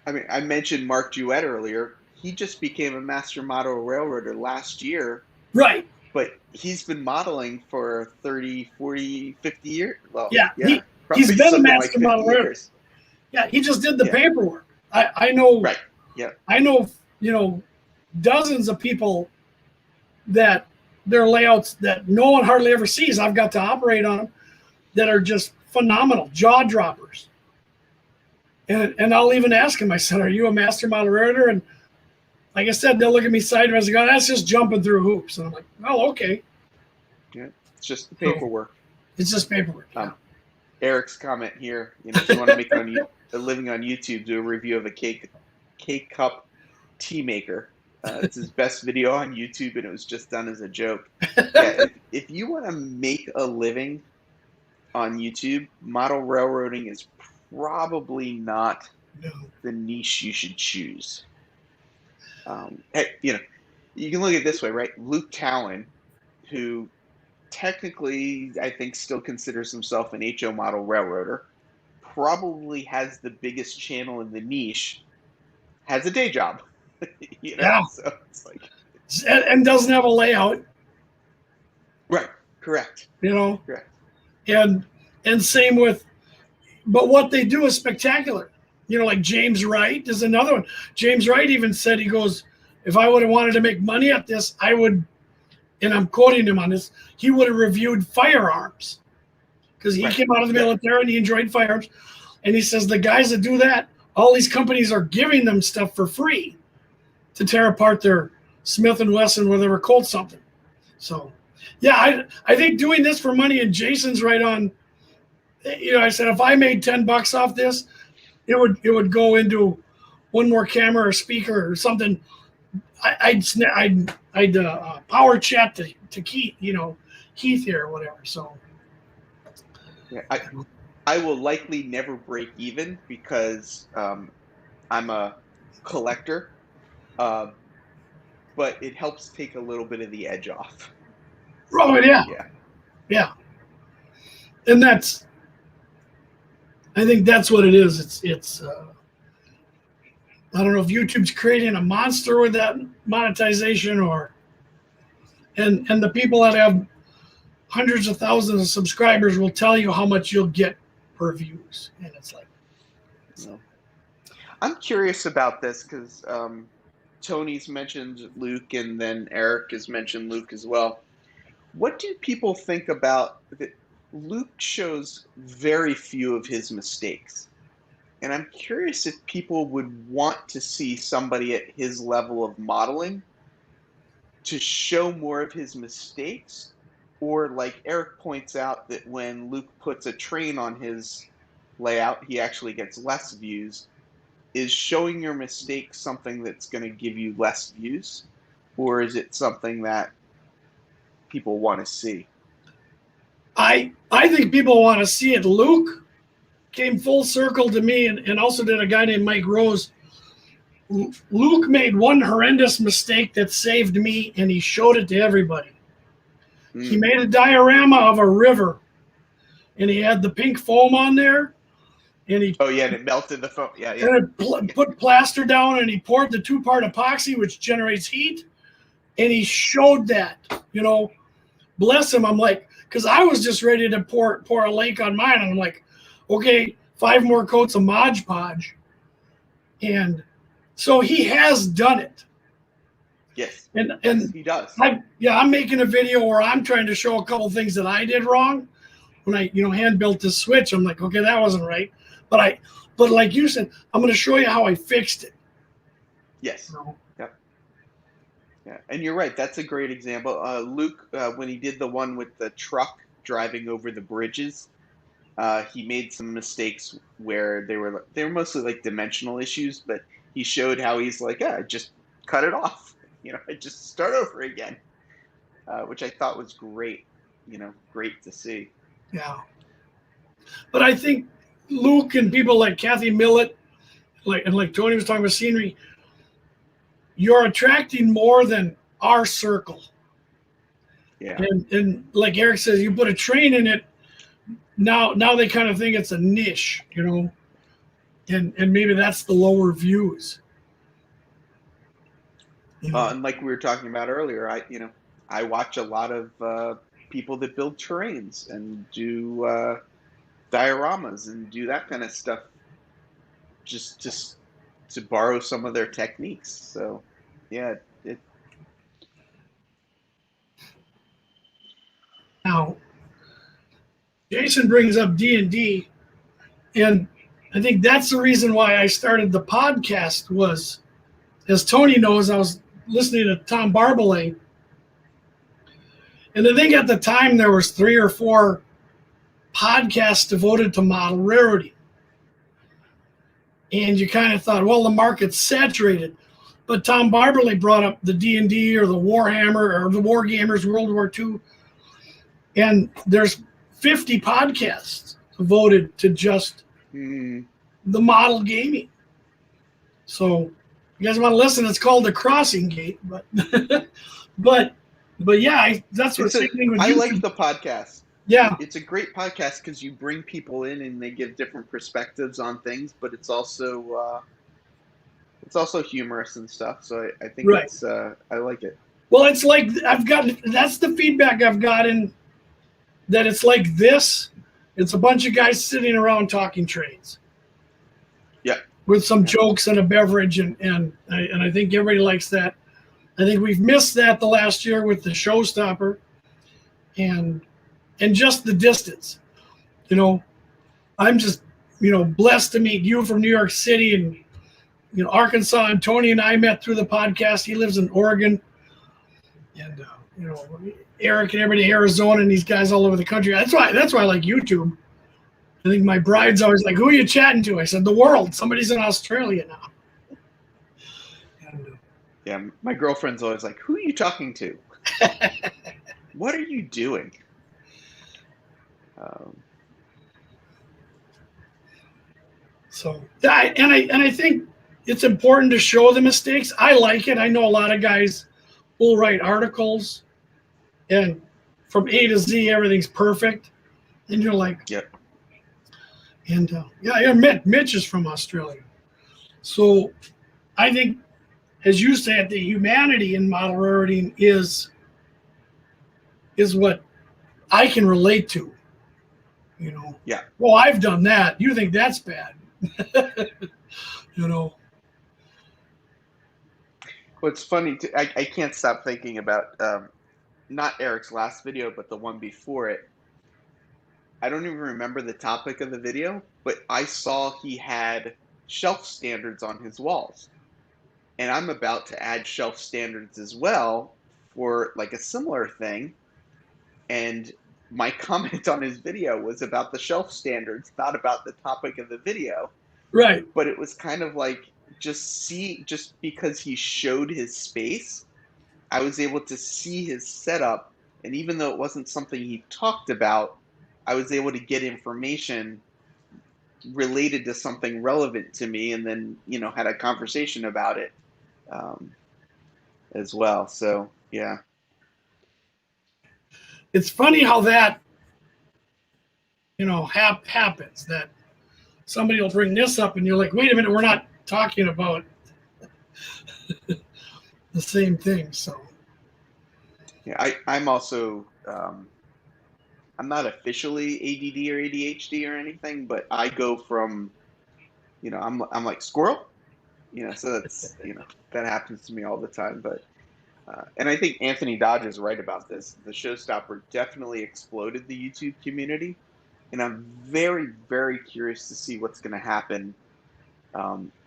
I mean, I mentioned Mark Jewett earlier. He just became a master model railroader last year. Right. But he's been modeling for 30, 40, 50 years. Well, yeah he's been a master model railroader. Yeah, he just did the paperwork. I know. Right. Yeah. I know. Dozens of people that their layouts that no one hardly ever sees. I've got to operate on them that are just phenomenal, jaw droppers. And I'll even ask him. I said, "Are you a master model railroader?" And like I said, they'll look at me sideways and go, "That's just jumping through hoops." And I'm like, "Oh, okay." Yeah, it's just the paperwork. It's just paperwork. Eric's comment here. If you want to make a living on YouTube, do a review of a K-cup tea maker. It's his best video on YouTube, and it was just done as a joke. Yeah, if you want to make a living on YouTube, model railroading is probably not the niche you should choose. You can look at it this way, right? Luke Talon, who technically I think still considers himself an HO model railroader, probably has the biggest channel in the niche, has a day job. Yeah. So it's like, and doesn't have a layout. Right. Correct. Correct. And same with, but what they do is spectacular. Like James Wright is another one. James Wright even said, he goes, if I would have wanted to make money at this, I would, and I'm quoting him on this, he would have reviewed firearms because he came out of the military and he enjoyed firearms. And he says the guys that do that, all these companies are giving them stuff for free to tear apart their Smith & Wesson, whatever, Colt something. So, yeah, I think doing this for money, and Jason's right on. I said if I made $10 off this, it would go into one more camera or speaker or something. I'd power chat to Keith, Keith here or whatever. So, yeah, I will likely never break even because I'm a collector. But it helps take a little bit of the edge off. Oh, yeah. And I think that's what it is. It's I don't know if YouTube's creating a monster with that monetization and the people that have hundreds of thousands of subscribers will tell you how much you'll get per views. And it's like, I'm curious about this because Tony's mentioned Luke, and then Eric has mentioned Luke as well. What do people think about that? Luke shows very few of his mistakes. And I'm curious if people would want to see somebody at his level of modeling to show more of his mistakes, or like Eric points out that when Luke puts a train on his layout, he actually gets less views. Is showing your mistakes something that's going to give you less views, or is it something that people want to see? I think people want to see it. Luke came full circle to me, and also did a guy named Mike Rose. Luke made one horrendous mistake that saved me, and he showed it to everybody. He made a diorama of a river, and he had the pink foam on there, and he and it melted the foam. Yeah. And it put plaster down, and he poured the 2-part epoxy, which generates heat, and he showed that. Bless him. I'm like, because I was just ready to pour a lake on mine, and I'm like, okay, 5 more coats of Mod Podge. And so he has done it. Yes. And Yes, he does. I'm making a video where I'm trying to show a couple things that I did wrong when I hand built this switch. I'm like, okay, that wasn't right. But like you said, I'm going to show you how I fixed it. Yes. You know? Yep. Yeah, and you're right. That's a great example. Luke, when he did the one with the truck driving over the bridges, he made some mistakes where they were mostly like dimensional issues, but he showed how he's like, yeah, just cut it off. I just start over again, which I thought was great. Great to see. Yeah. But I think Luke and people like Kathy Millett, like Tony was talking about scenery, you're attracting more than our circle. Yeah. And like Eric says, you put a train in it, now they kind of think it's a niche, and maybe that's the lower views. And like we were talking about earlier, I watch a lot of people that build terrains and do dioramas and do that kind of stuff, just to borrow some of their techniques. So, yeah, Now, Jason brings up D&D, and I think that's the reason why I started the podcast was, as Tony knows, I was listening to Tom Barbalet, and I think at the time there was 3 or 4 podcasts devoted to model railroading. And you kind of thought, well, the market's saturated. But Tom Barberley brought up the D&D or the Warhammer or the Wargamers World War II. And there's 50 podcasts devoted to just the model gaming. So you guys want to listen, it's called The Crossing Gate. But yeah, that's what's happening with I YouTube. like the podcast. Yeah. It's a great podcast because you bring people in and they give different perspectives on things, but it's also humorous and stuff. So I think Right. I like it. Well, it's like that's the feedback I've gotten, that it's like this. It's a bunch of guys sitting around talking trades. Yeah. With some jokes and a beverage, and I think everybody likes that. I think we've missed that the last year with the showstopper, and just the distance. I'm just blessed to meet you from New York City and Arkansas, and Tony and I met through the podcast. He lives in Oregon, and Eric and everybody in Arizona, and these guys all over the country. That's why I like YouTube. I think my bride's always like, "Who are you chatting to?" I said, "The world. Somebody's in Australia now." Yeah, my girlfriend's always like, "Who are you talking to? What are you doing?" So I think it's important to show the mistakes. I like it. I know a lot of guys will write articles, and from A to Z everything's perfect, and you're like, yep. And Mitch is from Australia, so I think, as you said, the humanity in model railroading is what I can relate to. Yeah. Well, I've done that. You think that's bad? Well, it's funny. I can't stop thinking about not Eric's last video, but the one before it. I don't even remember the topic of the video, but I saw he had shelf standards on his walls. And I'm about to add shelf standards as well for like a similar thing. And my comment on his video was about the shelf standards, not about the topic of the video. Right. But it was kind of like, just because he showed his space, I was able to see his setup. And even though it wasn't something he talked about, I was able to get information related to something relevant to me, and then had a conversation about it as well. So yeah, it's funny how that happens, that somebody will bring this up and you're like, wait a minute, we're not talking about the same thing. So yeah, I'm also I'm not officially ADD or ADHD or anything, but I go from I'm like squirrel, so that's that happens to me all the time. But And I think Anthony Dodge is right about this. The showstopper definitely exploded the YouTube community, and I'm very, very curious to see what's going to happen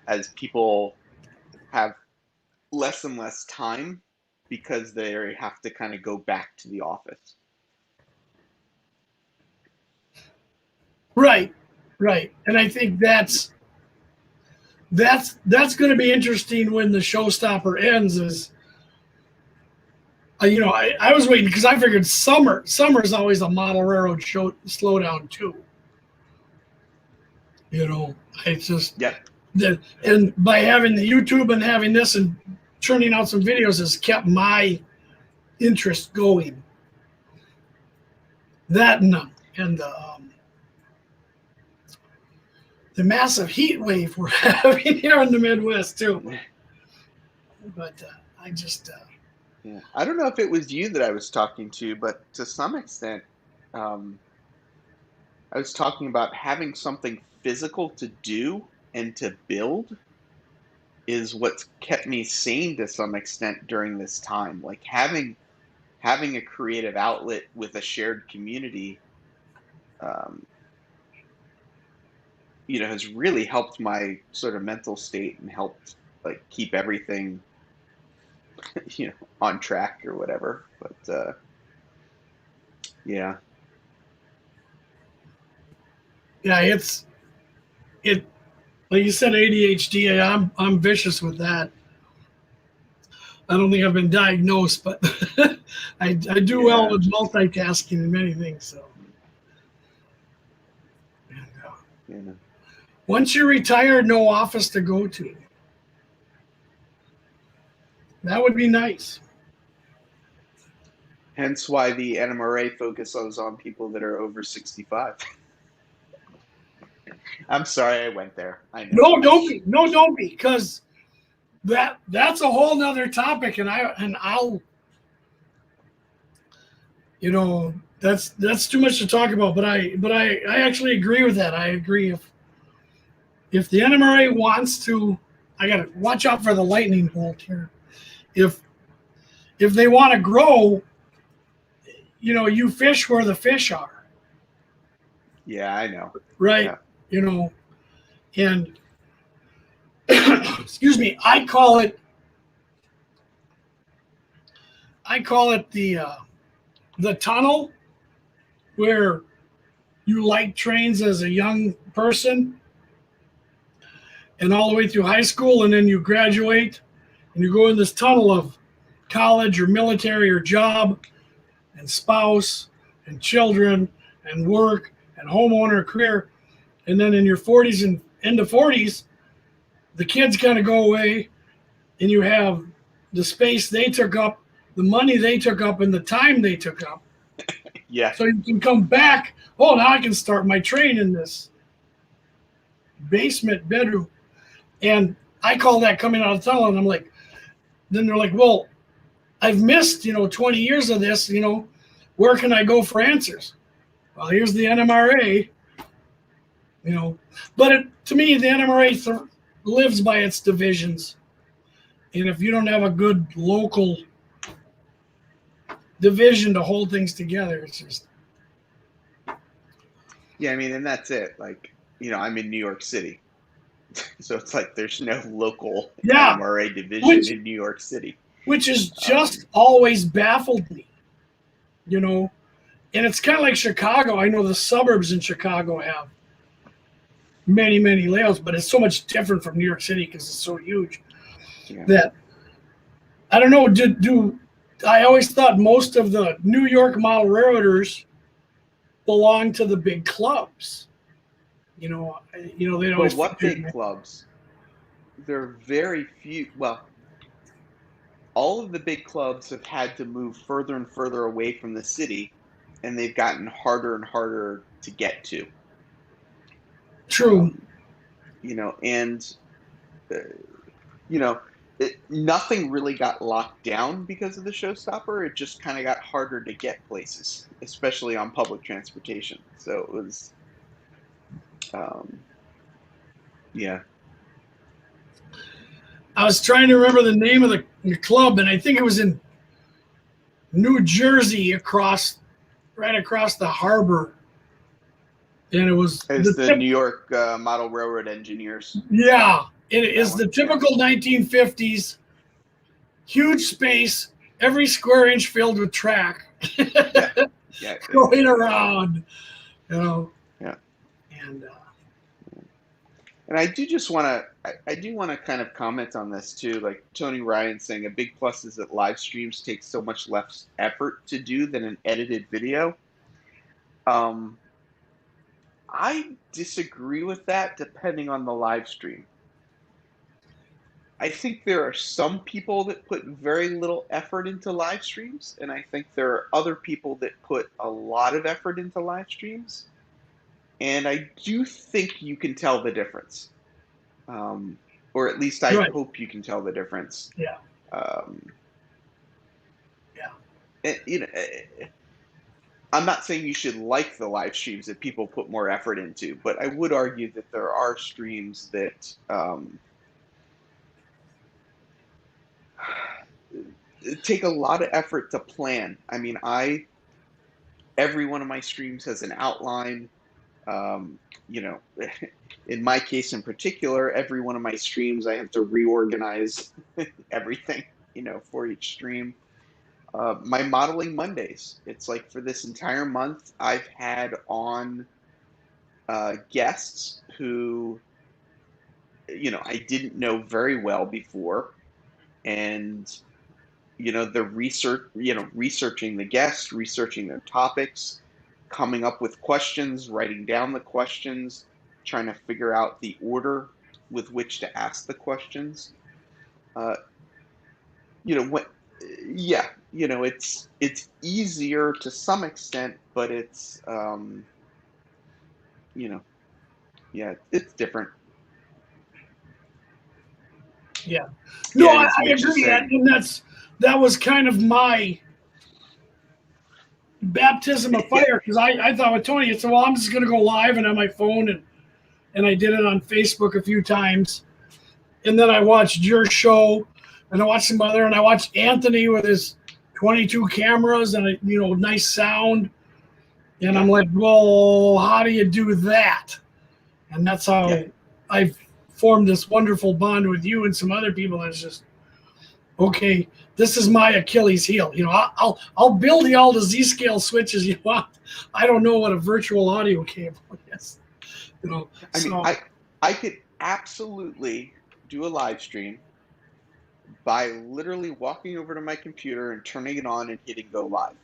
as people have less and less time because they have to kind of go back to the office. Right, right. And I think that's going to be interesting when the showstopper ends. Is I was waiting because I figured summer's always a model railroad show slowdown too. It's just Yep. and by having the YouTube and having this and churning out some videos has kept my interest going. That and the massive heat wave we're having here in the Midwest too. But I just yeah. I don't know if it was you that I was talking to, but to some extent, I was talking about having something physical to do and to build is what's kept me sane to some extent during this time. Like having a creative outlet with a shared community, um, has really helped my sort of mental state and helped like keep everything, on track or whatever. But yeah, yeah, it like you said, ADHD. I'm vicious with that. I don't think I've been diagnosed, but I do well with multitasking and many things. So, and, once you're retired, no office to go to. That would be nice. Hence why the NMRA focuses on people that are over 65. I'm sorry I went there. I know. No, don't be. No, don't be, because that's a whole nother topic, and I'll that's too much to talk about. But I actually agree with that. I agree if the NMRA wants to, I gotta watch out for the lightning bolt here. If they want to grow, you fish where the fish are. Yeah, I know. Right. Yeah. And excuse me, I call it the tunnel, where you like trains as a young person and all the way through high school, and then you graduate and you go in this tunnel of college or military or job and spouse and children and work and homeowner career. And then in your 40s and end of 40s, the kids kind of go away, and you have the space they took up, the money they took up, and the time they took up. Yeah. So you can come back. Oh, now I can start my train in this basement bedroom. And I call that coming out of the tunnel. And I'm like, then they're like, well, I've missed, 20 years of this, where can I go for answers? Well, here's the NMRA, but to me, the NMRA lives by its divisions. And if you don't have a good local division to hold things together, it's just. Yeah, I mean, and that's it. Like, I'm in New York City. So it's like there's no local NMRA division in New York City. Which has just always baffled me, And it's kind of like Chicago. I know the suburbs in Chicago have many, many layouts, but it's so much different from New York City because it's so huge that I don't know. I always thought most of the New York model railroaders belong to the big clubs. They always. But what big clubs? There are very few. Well, all of the big clubs have had to move further and further away from the city, and they've gotten harder and harder to get to. True. Nothing really got locked down because of the showstopper. It just kind of got harder to get places, especially on public transportation. So it was, yeah. I was trying to remember the name of the club, and I think it was in New Jersey right across the harbor. And it was It's the New York Model Railroad Engineers. Yeah, it is one, the typical 1950s, huge space, every square inch filled with track. Yeah. Going around, you know. Yeah. And And I do just want to, I do want to kind of comment on this too. Like Tony Ryan saying, a big plus is that live streams take so much less effort to do than an edited video. I disagree with that depending on the live stream. I think there are some people that put very little effort into live streams, and I think there are other people that put a lot of effort into live streams. And I do think you can tell the difference. Or at least I right, hope you can tell the difference. yeah, Um, yeah, and, I'm not saying you should like the live streams that people put more effort into, but I would argue that there are streams that take a lot of effort to plan. I mean, every one of my streams has an outline. You know, in my case in particular, every one of my streams I have to reorganize everything, for each stream. My modeling Mondays, it's like for this entire month, I've had on guests who, I didn't know very well before. And, the researching the guests, researching their topics, coming up with questions, writing down the questions, trying to figure out the order with which to ask the questions. Uh, what, yeah, it's easier to some extent, but it's, you know, yeah, it's different. yeah. No, Yeah, and I as Mitch is agree, saying, and that was kind of my baptism of yeah, fire because I thought with Tony, I said, well, I'm just going to go live and on my phone, and I did it on Facebook a few times, and then I watched your show, and I watched some other, and I watched Anthony with his 22 cameras and nice sound, and I'm yeah, like, well, how do you do that? And that's yeah, how I've formed this wonderful bond with you and some other people. That's just okay. This is my Achilles heel. I'll build you all the Z-scale switches you want. I don't know what a virtual audio cable is. I mean, So I could absolutely do a live stream by literally walking over to my computer and turning it on and hitting go live.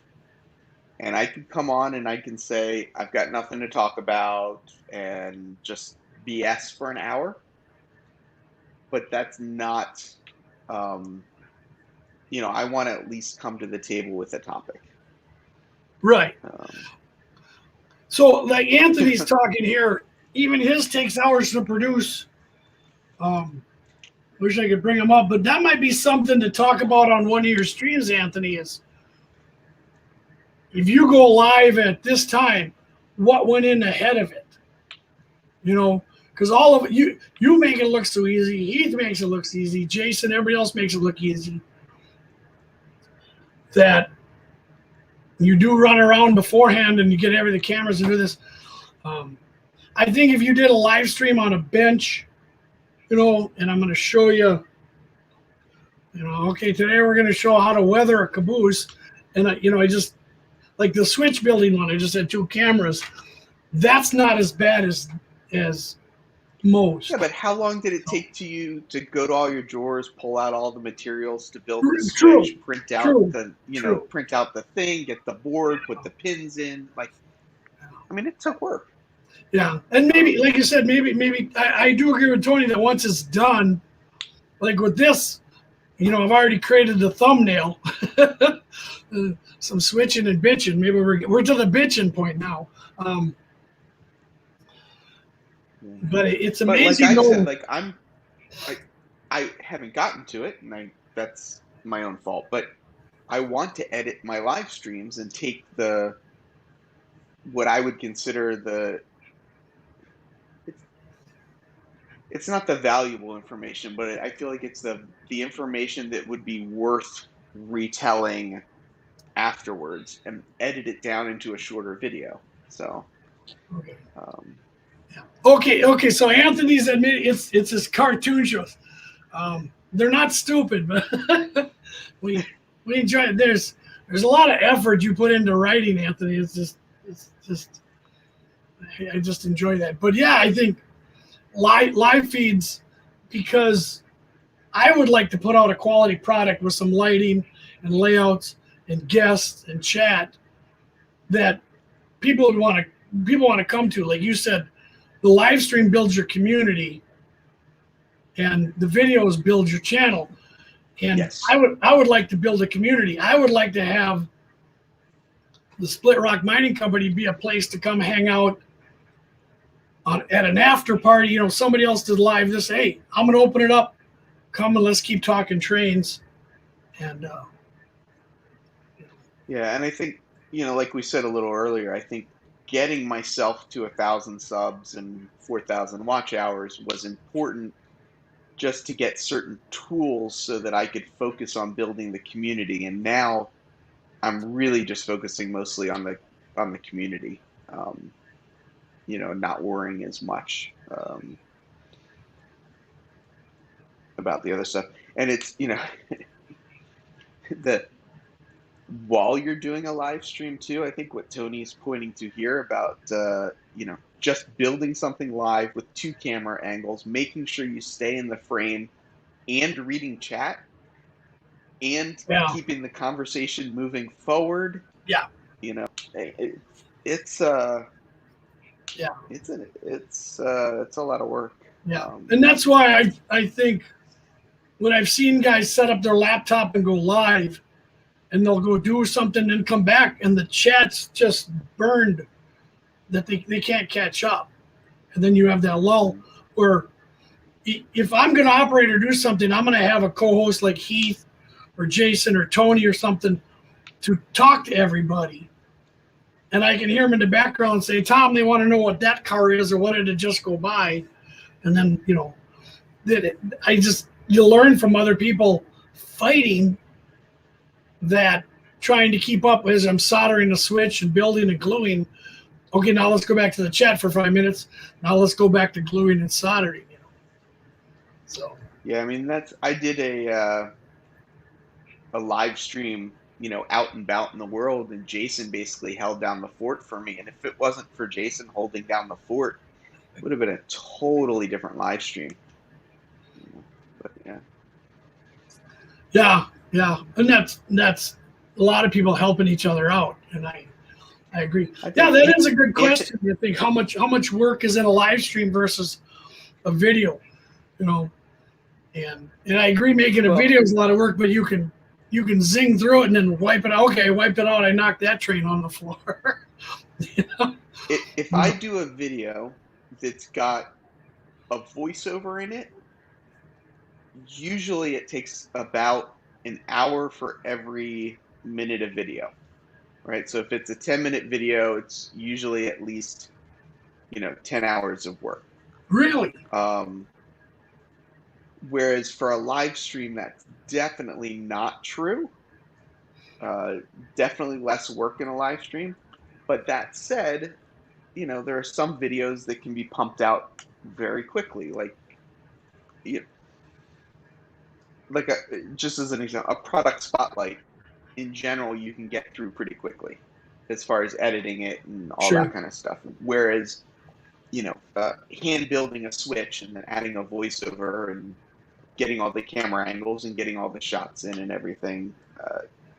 And I can come on and I can say, I've got nothing to talk about and just BS for an hour. But that's not, um, I want to at least come to the table with a topic. right. Um, So like Anthony's talking here, even his takes hours to produce. Wish I could bring him up, but that might be something to talk about on one of your streams, Anthony, is if you go live at this time, what went in ahead of it? Because all of it, you make it look so easy. Heath makes it look easy. Jason, everybody else makes it look easy. That you do run around beforehand and you get the cameras and do this. I think if you did a live stream on a bench, and I'm going to show you, okay, today we're going to show how to weather a caboose. And I just, like the switch building one, I just had 2 cameras. That's not as bad as most. yeah, but how long did it take you to go to all your drawers, pull out all the materials to build the True, switch, print out true, the, true. print out the thing, get the board, put the pins in? Like, I mean, it took work. Yeah, and maybe, like you said, maybe I do agree with Tony that once it's done, like with this, I've already created the thumbnail. Some switching and bitching. Maybe we're to the bitching point now. But it's But like amazing. I said, like I haven't gotten to it, and that's my own fault. But I want to edit my live streams and take what I would consider it's not the valuable information, but I feel like it's the information that would be worth retelling afterwards and edit it down into a shorter video. So, Okay. um, Okay. So Anthony's admitting it's his cartoon shows. They're not stupid, but we enjoy it. There's a lot of effort you put into writing, Anthony. It's just I just enjoy that. But yeah, I think live feeds, because I would like to put out a quality product with some lighting and layouts and guests and chat that people want to come to. Like you said, the live stream builds your community, and the videos build your channel. And yes. I would like to build a community. I would like to have the Splitrock Mining Company be a place to come hang out at an after party. You know, somebody else did live this. Hey, I'm going to open it up. Come and let's keep talking trains. And yeah, and I think, like we said a little earlier, I think getting myself to 1,000 subs and 4,000 watch hours was important, just to get certain tools so that I could focus on building the community. And now I'm really just focusing mostly on the community, not worrying as much about the other stuff. And it's, the while you're doing a live stream too, I think what Tony's pointing to here about, just building something live with 2 camera angles, making sure you stay in the frame and reading chat and yeah, keeping the conversation moving forward. yeah, It's yeah, it's a lot of work. yeah. And that's why I think when I've seen guys set up their laptop and go live, and they'll go do something and come back, and the chat's just burned that they can't catch up. And then you have that lull where if I'm going to operate or do something, I'm going to have a co-host like Heath or Jason or Tony or something to talk to everybody. And I can hear them in the background and say, Tom, they want to know what that car is or what did it just go by. And then, you learn from other people fighting that, trying to keep up as I'm soldering a switch and building and gluing. Okay, now let's go back to the chat for 5 minutes. Now let's go back to gluing and soldering. So yeah, I mean I did a live stream, out and about in the world, and Jason basically held down the fort for me. And if it wasn't for Jason holding down the fort, it would have been a totally different live stream. But yeah, and that's a lot of people helping each other out, and I agree. Yeah, that is a good question. I think how much work is in a live stream versus a video, and I agree, making a video is a lot of work, but you can zing through it and then wipe it out. Okay, I wiped it out. I knocked that train on the floor. If I do a video that's got a voiceover in it, usually it takes about an hour for every minute of video, right? So if it's a 10-minute video, it's usually at least 10 hours of work. Really? Whereas for a live stream, that's definitely not true. Definitely less work in a live stream. But that said, there are some videos that can be pumped out very quickly. Just as an example, a product spotlight, in general, you can get through pretty quickly as far as editing it and all that kind of stuff. Whereas, hand building a switch and then adding a voiceover and getting all the camera angles and getting all the shots in and everything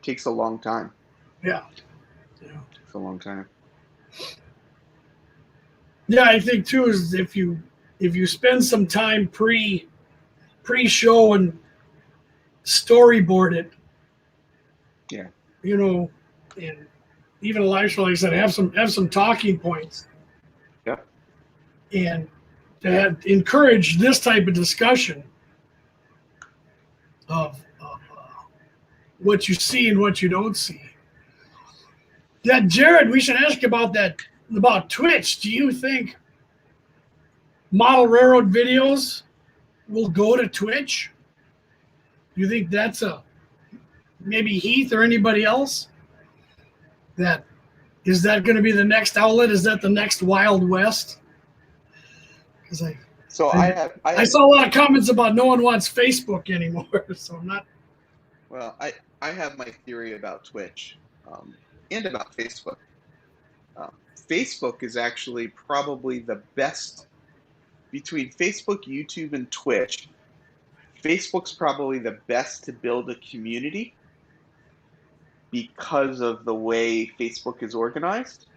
takes a long time. Yeah. It's a long time. Yeah, I think too is if you spend some time pre-show and storyboard it. Yeah. And even a live show, like I said, have some talking points. Yep. And to encourage this type of discussion of what you see and what you don't see. Yeah, Jared, we should ask about that, about Twitch. Do you think model railroad videos will go to Twitch? Do you think that's maybe Heath or anybody else? That is that going to be the next outlet? Is that the next Wild West? Because I saw a lot of comments about no one wants Facebook anymore. So I'm not. Well, I have my theory about Twitch and about Facebook. Facebook is actually probably the best between Facebook, YouTube, and Twitch. Facebook's probably the best to build a community because of the way Facebook is organized.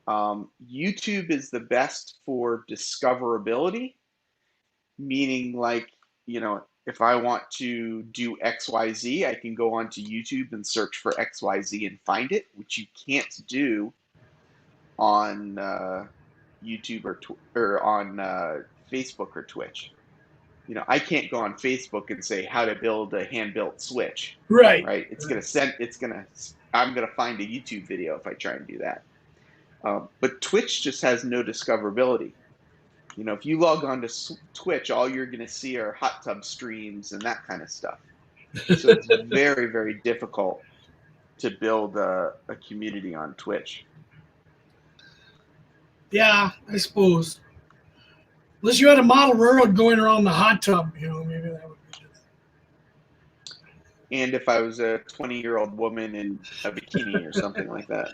YouTube is the best for discoverability, meaning like, if I want to do XYZ, I can go onto YouTube and search for XYZ and find it, which you can't do on YouTube or on Facebook or Twitch. I can't go on Facebook and say how to build a hand-built switch. Right. Right. I'm gonna find a YouTube video if I try and do that. But Twitch just has no discoverability. If you log on to Twitch, all you're gonna see are hot tub streams and that kind of stuff. So it's very, very difficult to build a community on Twitch. Yeah, I suppose. Unless you had a model railroad going around the hot tub, maybe that would be good. And if I was a 20-year-old woman in a bikini or something like that.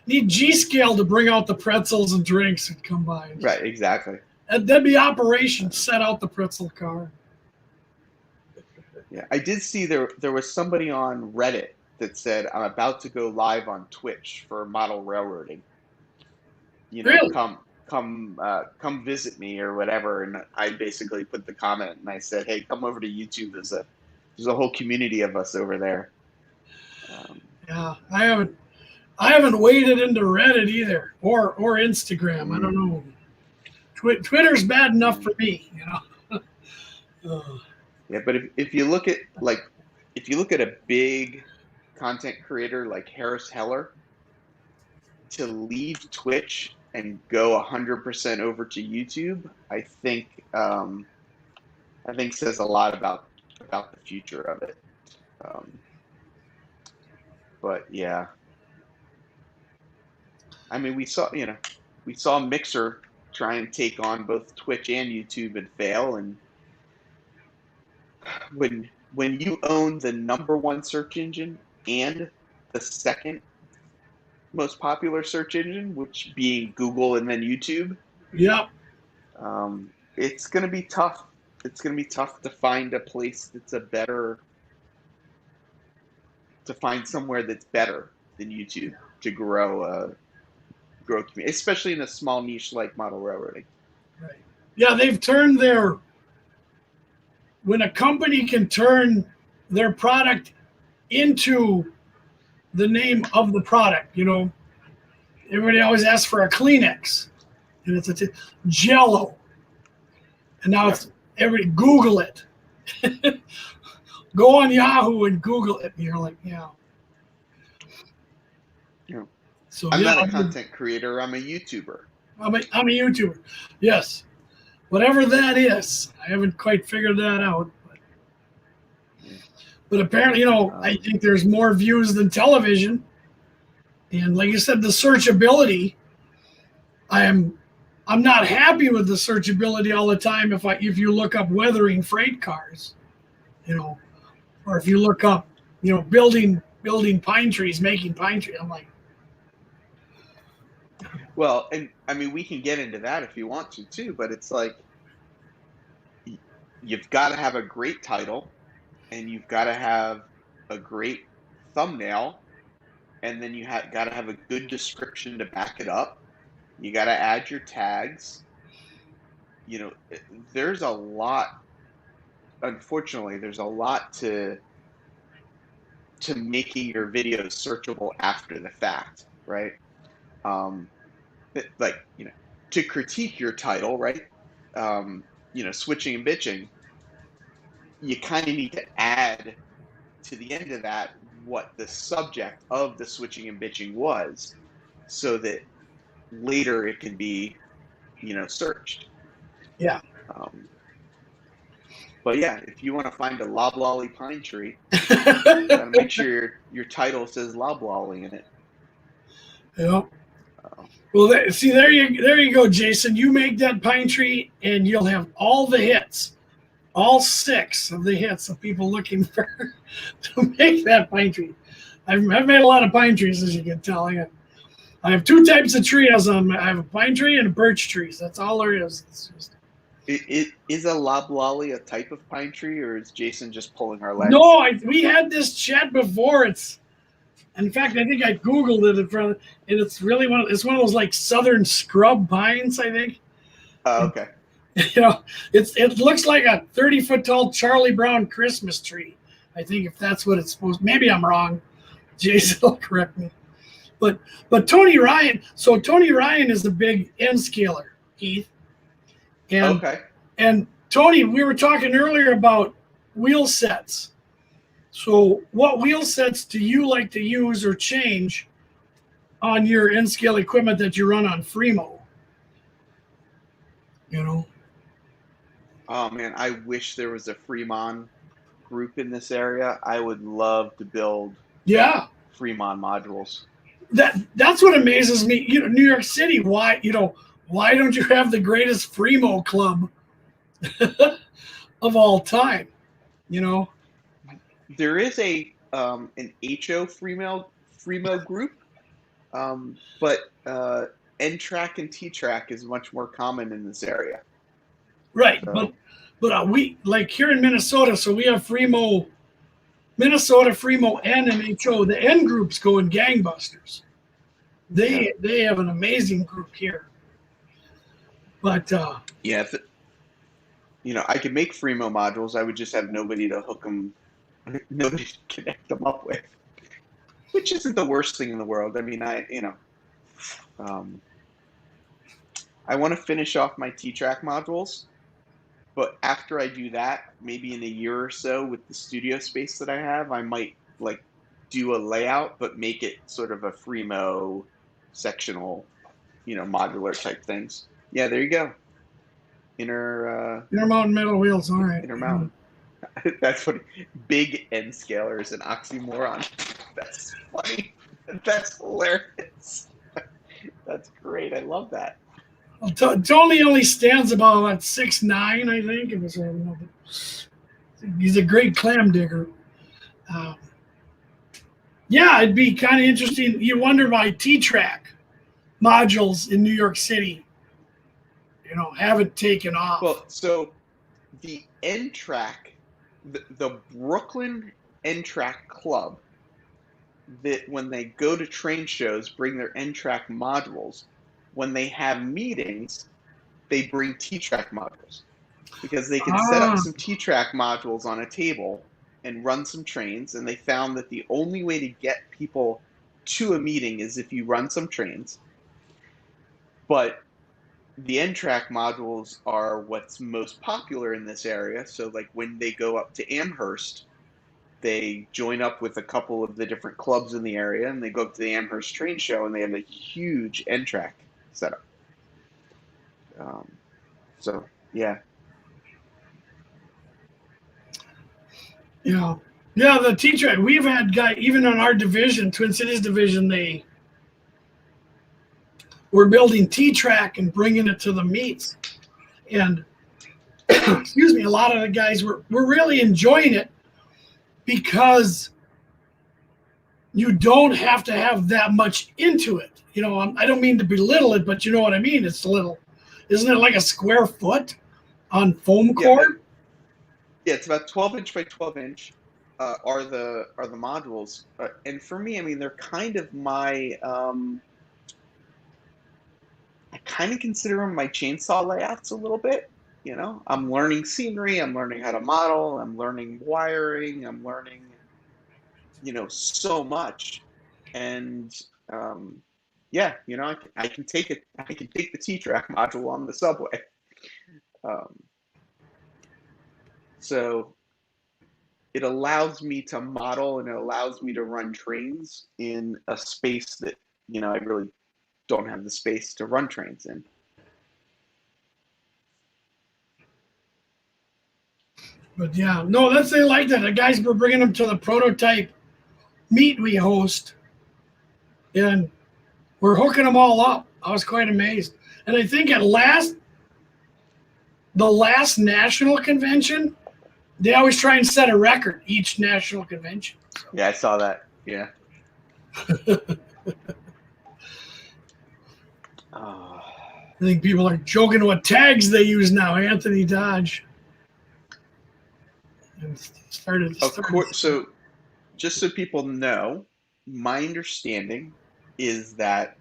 Need G-Scale to bring out the pretzels and drinks and come by. Right, exactly. That'd be Operation Set Out the Pretzel Car. Yeah, I did see there was somebody on Reddit that said, I'm about to go live on Twitch for model railroading. Really? Come visit me or whatever. And I basically put the comment and I said, hey, come over to YouTube. There's a whole community of us over there. Yeah, I haven't waded into Reddit either, or Instagram. I don't know. Twitter's bad enough for me, Yeah, but if you look at a big content creator like Harris Heller, to leave Twitch and go 100% over to YouTube, I think says a lot about the future of it. But yeah, I mean, we saw Mixer try and take on both Twitch and YouTube and fail. And when you own the #1 search engine and the second most popular search engine, which being Google and then YouTube, yep, it's going to be tough. It's going to be tough to find a place to find somewhere that's better than YouTube to grow community, especially in a small niche like model railroading. right. Yeah, they've turned when a company can turn their product into the name of the product, everybody always asks for a Kleenex, and it's a Jello, and now it's everybody Google it. Go on Yahoo and Google it, and you're like, yeah. So I'm not a content creator. I'm a YouTuber. I'm a YouTuber. Yes, whatever that is, I haven't quite figured that out. But apparently, I think there's more views than television. And like you said, the searchability, I'm not happy with the searchability all the time if you look up weathering freight cars, or if you look up, building pine trees, making pine trees. I'm like, well, and I mean, we can get into that if you want to too, but it's like you've got to have a great title, and you've got to have a great thumbnail, and then you got to have a good description to back it up. You got to add your tags. There's a lot. Unfortunately, there's a lot to making your videos searchable after the fact, right? To critique your title, right? Switching and bitching. You kind of need to add to the end of that what the subject of the switching and bitching was, so that later it can be, searched. Yeah. But yeah, if you want to find a loblolly pine tree, you gotta make sure your title says loblolly in it. Yeah. Um, Well, see, there you go, Jason. You make that pine tree, and you'll have all the hits, all 6 of the hits of people looking for to make that pine tree. I've made a lot of pine trees, as you can tell. I have 2 types of trees on I have a pine tree and a birch trees. That's all there is. It's just is a loblolly a type of pine tree, or is Jason just pulling our legs? no. We had this chat before. In fact, I think I googled it and it's really it's one of those like southern scrub pines. I think. Okay. It looks like a 30-foot tall Charlie Brown Christmas tree. I think if that's what it's supposed. Maybe I'm wrong. Jason will correct me. But Tony Ryan. So Tony Ryan is a big N scaler, Keith. Okay. And Tony, we were talking earlier about wheel sets. So what wheel sets do you like to use or change on your N scale equipment that you run on Fremo? Oh man, I wish there was a Fremont group in this area. I would love to build Yeah. Fremont modules. That's what amazes me. New York City. Why don't you have the greatest Fremo club of all time? There is an HO Fremo group, but N-Track and T-Track is much more common in this area. Right, So, but we like here in Minnesota, so we have Fremo, Minnesota, Fremo, N, and HO. The N groups go in gangbusters. They have an amazing group here. But yeah, I could make Fremo modules. I would just have nobody to hook them, nobody to connect them up with, which isn't the worst thing in the world. I mean, I want to finish off my T-Track modules, but after I do that, maybe in a year or so with the studio space that I have, I might like do a layout, but make it sort of a Fremo sectional, modular type things. Yeah, there you go. Intermountain metal wheels, all right. Intermountain. That's what big N scaler is an oxymoron. That's funny. That's hilarious. That's great. I love that. Well, Tony only stands about 6'9", I think. He's a great clam digger. Yeah, it'd be kind of interesting. You wonder why T-Track modules in New York City, haven't taken off. Well, so the N-Track, the Brooklyn N-Track Club, that when they go to train shows, bring their N-Track modules. When they have meetings, they bring T-Track modules because they can set up some T-Track modules on a table and run some trains. And they found that the only way to get people to a meeting is if you run some trains. But the N-Track modules are what's most popular in this area. So like when they go up to Amherst, they join up with a couple of the different clubs in the area and they go up to the Amherst train show and they have a huge N-Track setup. So yeah. Yeah, the T-Track, we've had guys, even on our division, Twin Cities division, we're building T-Track and bringing it to the meets. And excuse me, a lot of the guys we're really enjoying it because you don't have to have that much into it. I don't mean to belittle it, but you know what I mean. It's little, isn't it like a square foot on foam core? Yeah, it's about 12-inch by 12-inch are the modules, and for me, I mean, they're kind of my. I kind of consider them my chainsaw layouts a little bit. I'm learning scenery. I'm learning how to model. I'm learning wiring. I'm learning, so much, and yeah, I can take it. I can take the T-Track module on the subway. So it allows me to model and it allows me to run trains in a space that, I really don't have the space to run trains in. But yeah, no, that's they like that. The guys were bringing them to the prototype meet we host, and We're hooking them all up. I was quite amazed. And I think at the last national convention, they always try and set a record each national convention. So. Yeah, I saw that. Yeah. I think people are joking what tags they use now. Anthony Dodge. Of course. So, just so people know, my understanding is that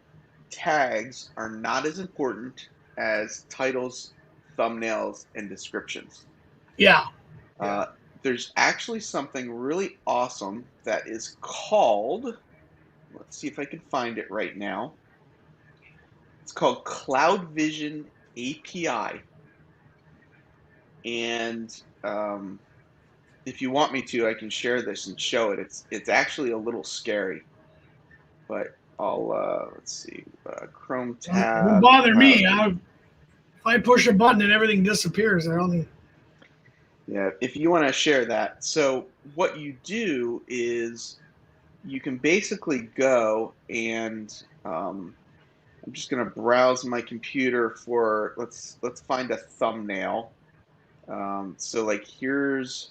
tags are not as important as titles, thumbnails, and descriptions. Yeah. There's actually something really awesome that is called, let's see if I can find it right now. It's called Cloud Vision API. And if you want me to, I can share this and show it. It's actually a little scary, but I'll let's see, Chrome tab. Don't bother me. If I push a button and everything disappears, Yeah, if you want to share that. So what you do is you can basically go and I'm just going to browse my computer for let's find a thumbnail. So like here's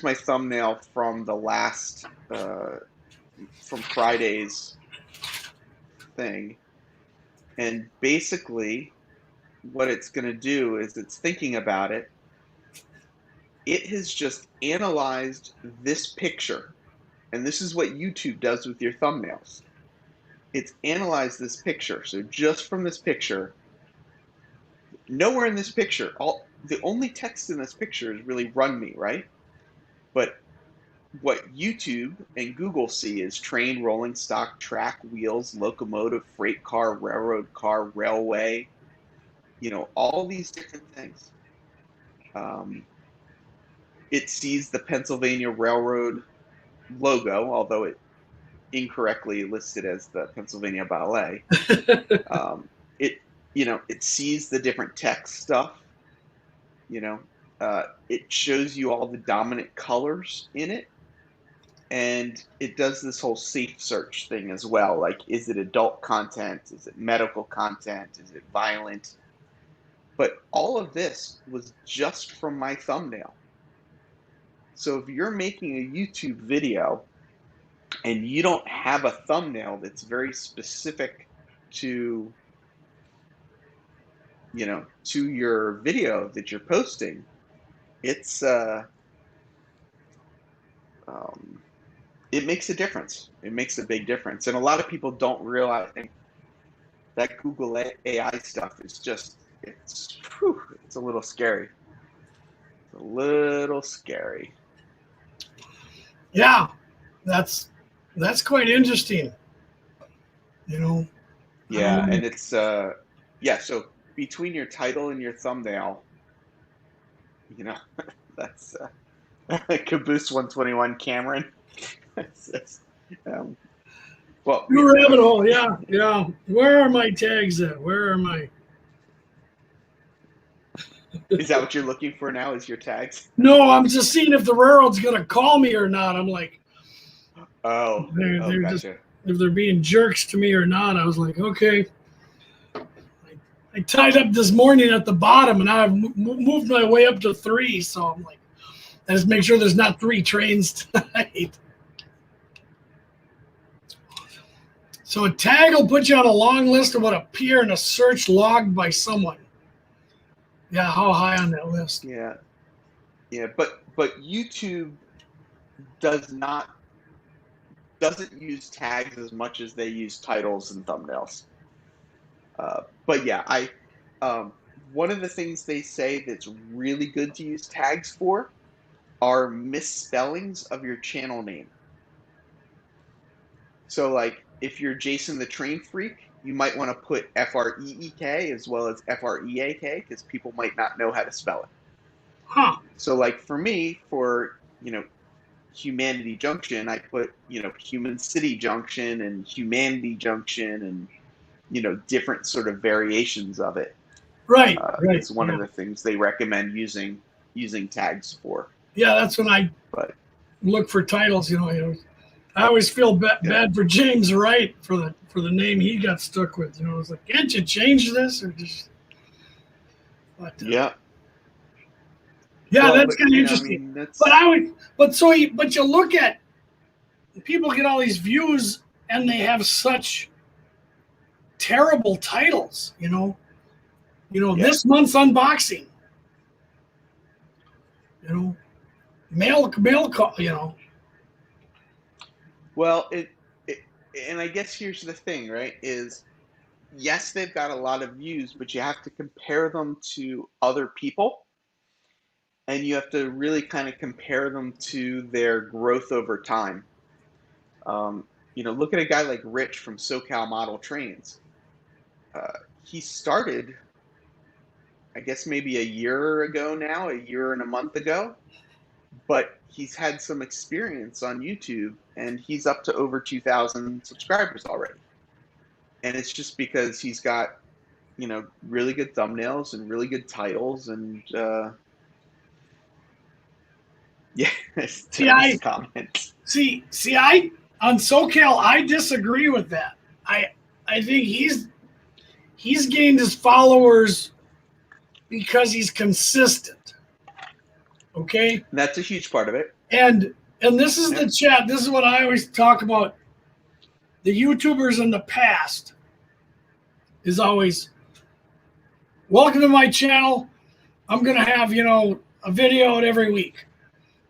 my thumbnail from the last from Friday's thing, and basically what it's going to do is it's thinking about it. It has just analyzed this picture, and this is what YouTube does with your thumbnails. It's analyzed this picture. So just from this picture, nowhere in this picture, the only text in this picture is really "run me," right? But what YouTube and Google see is train, rolling stock, track, wheels, locomotive, freight car, railroad car, railway, all these different things. It sees the Pennsylvania Railroad logo, although it incorrectly listed as the Pennsylvania Ballet. It sees the different text stuff. It shows you all the dominant colors in it. And it does this whole safe search thing as well. Like, is it adult content? Is it medical content? Is it violent? But all of this was just from my thumbnail. So if you're making a YouTube video and you don't have a thumbnail that's very specific to, to your video that you're posting, it's it makes a difference. It makes a big difference. And a lot of people don't realize that Google AI stuff is just, it's a little scary. It's a little scary. Yeah, that's quite interesting. Yeah, and it's so between your title and your thumbnail, that's Caboose 121 Cameron. Well, New rabbit hole, yeah. Where are my tags at? Where are my? Is that what you're looking for now? Is your tags? No, I'm just seeing if the railroad's gonna call me or not. I'm like, they're gotcha. just, if they're being jerks to me or not. I was like, okay. I tied up this morning at the bottom, and I've moved my way up to 3. So I'm like, I just make sure there's not 3 trains tonight. So a tag will put you on a long list of what appear in a search logged by someone. Yeah, how high on that list? Yeah, but YouTube doesn't use tags as much as they use titles and thumbnails. But yeah, one of the things they say that's really good to use tags for are misspellings of your channel name. So like if you're Jason the Train Freak, you might want to put FREEK as well as FREAK because people might not know how to spell it. Huh. So like for me, for Humanity Junction, I put Human City Junction and Humanity Junction and different sort of variations of it. Right. It's one of the things they recommend using tags for. Yeah, that's when I look for titles. I always feel Yeah. bad for James Wright for the name he got stuck with. You know, it's like, can't you change this or just? But, Yeah. yeah, Well, that's but kind of you know, I interesting. mean, But I that's would, but you look at people get all these views and they have such terrible titles. yeah. This month's unboxing. Mail call. Well, it, and I guess here's the thing, right? Is yes, they've got a lot of views, but you have to compare them to other people, and you have to really kind of compare them to their growth over time. Look at a guy like Rich from SoCal Model Trains. Uh, he started, I guess, maybe a year ago now, a year and a month ago, but he's had some experience on YouTube, and he's up to over 2,000 subscribers already. And it's just because he's got really good thumbnails and really good titles, and yeah, See, Dennis comments. I on SoCal, I disagree with that. I think he's gained his followers because he's consistent. Okay, And that's a huge part of it. and this is Yeah. the chat. This is what I always talk about. The YouTubers in the past is always welcome to my channel. I'm gonna have a video every week,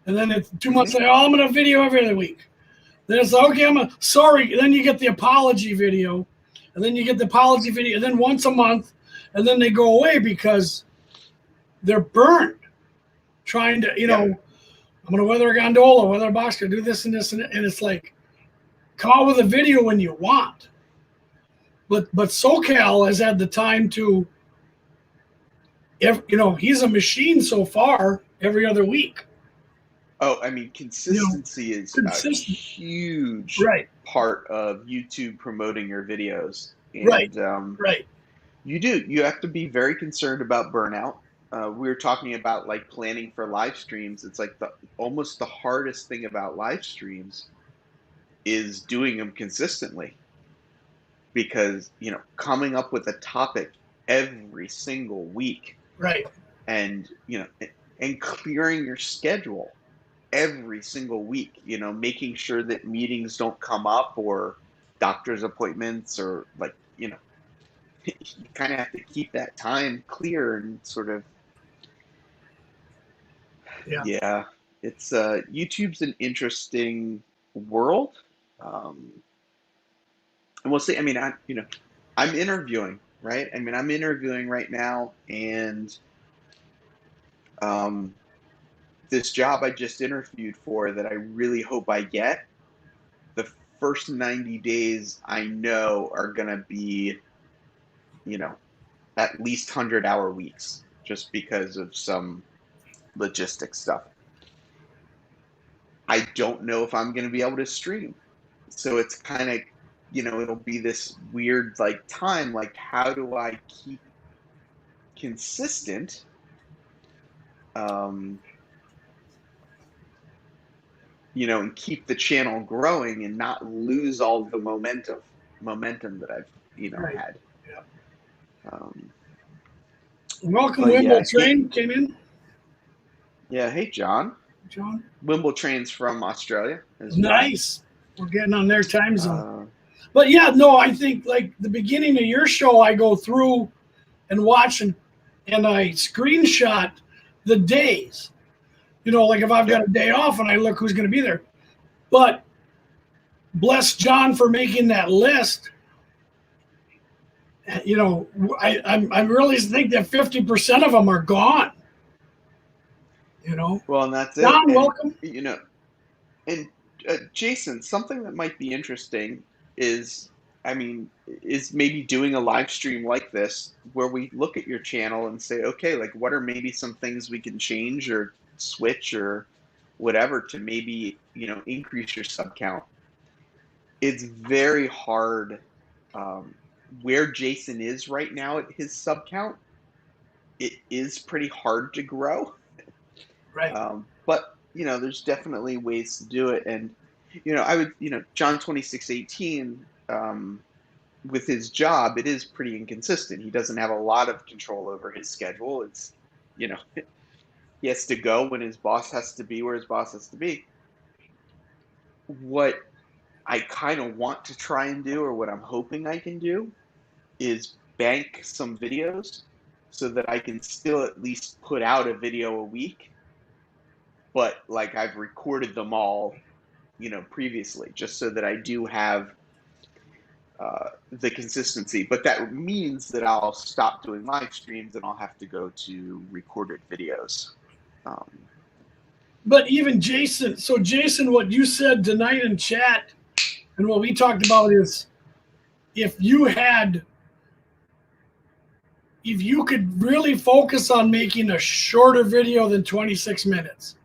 and then it's 2 months later, oh, I'm gonna video every other week. Then it's like, okay, sorry. Then you get the apology video, and then you get the apology video, and then once a month, and then they go away because they're burned trying to, I'm going to weather a gondola, weather a box, do this and this, and it's like, come out with a video when you want. But SoCal has had the time to, he's a machine so far every other week. Oh, I mean, consistency is a huge part of YouTube promoting your videos. And right. you have to be very concerned about burnout. We were talking about like planning for live streams. It's like almost the hardest thing about live streams is doing them consistently, because coming up with a topic every single week, right, and and clearing your schedule every single week, making sure that meetings don't come up, or doctor's appointments, or like, you kind of have to keep that time clear and sort of, yeah, it's YouTube's an interesting world. Um, and we'll see. I mean, I'm interviewing, right? I mean, I'm interviewing right now, and um, this job I just interviewed for that I really hope I get, the first 90 days I know are going to be, at least 100-hour weeks, just because of some logistics stuff. I don't know if I'm going to be able to stream. So it's kind of, it'll be this weird like time, like how do I keep consistent? Um, and keep the channel growing and not lose all the momentum that I've, had. Yeah. Um, Welcome, but Wimble yeah, Train came in. yeah. Hey, John. Wimble Train's from Australia as well. Nice. We're getting on their time zone. But yeah, no, I think like the beginning of your show, I go through and watch and I screenshot the days. Like if I've got a day off and I look who's going to be there. But bless John for making that list. I really think that 50% of them are gone. Well, and that's John, it. And, welcome. And Jason, something that might be interesting is, is maybe doing a live stream like this where we look at your channel and say, okay, like what are maybe some things we can change or switch or whatever to maybe, increase your sub count. It's very hard. Where Jason is right now at his sub count, it is pretty hard to grow. Right. But there's definitely ways to do it. And John 26:18, with his job, it is pretty inconsistent. He doesn't have a lot of control over his schedule. It's, you know, he has to go when his boss has to be where his boss has to be. What I kind of want to try and do, or what I'm hoping I can do, is bank some videos so that I can still at least put out a video a week, but like I've recorded them all, previously, just so that I do have the consistency. But that means that I'll stop doing live streams and I'll have to go to recorded videos. But even Jason, so Jason, what you said tonight in chat and what we talked about is if you could really focus on making a shorter video than 26 minutes,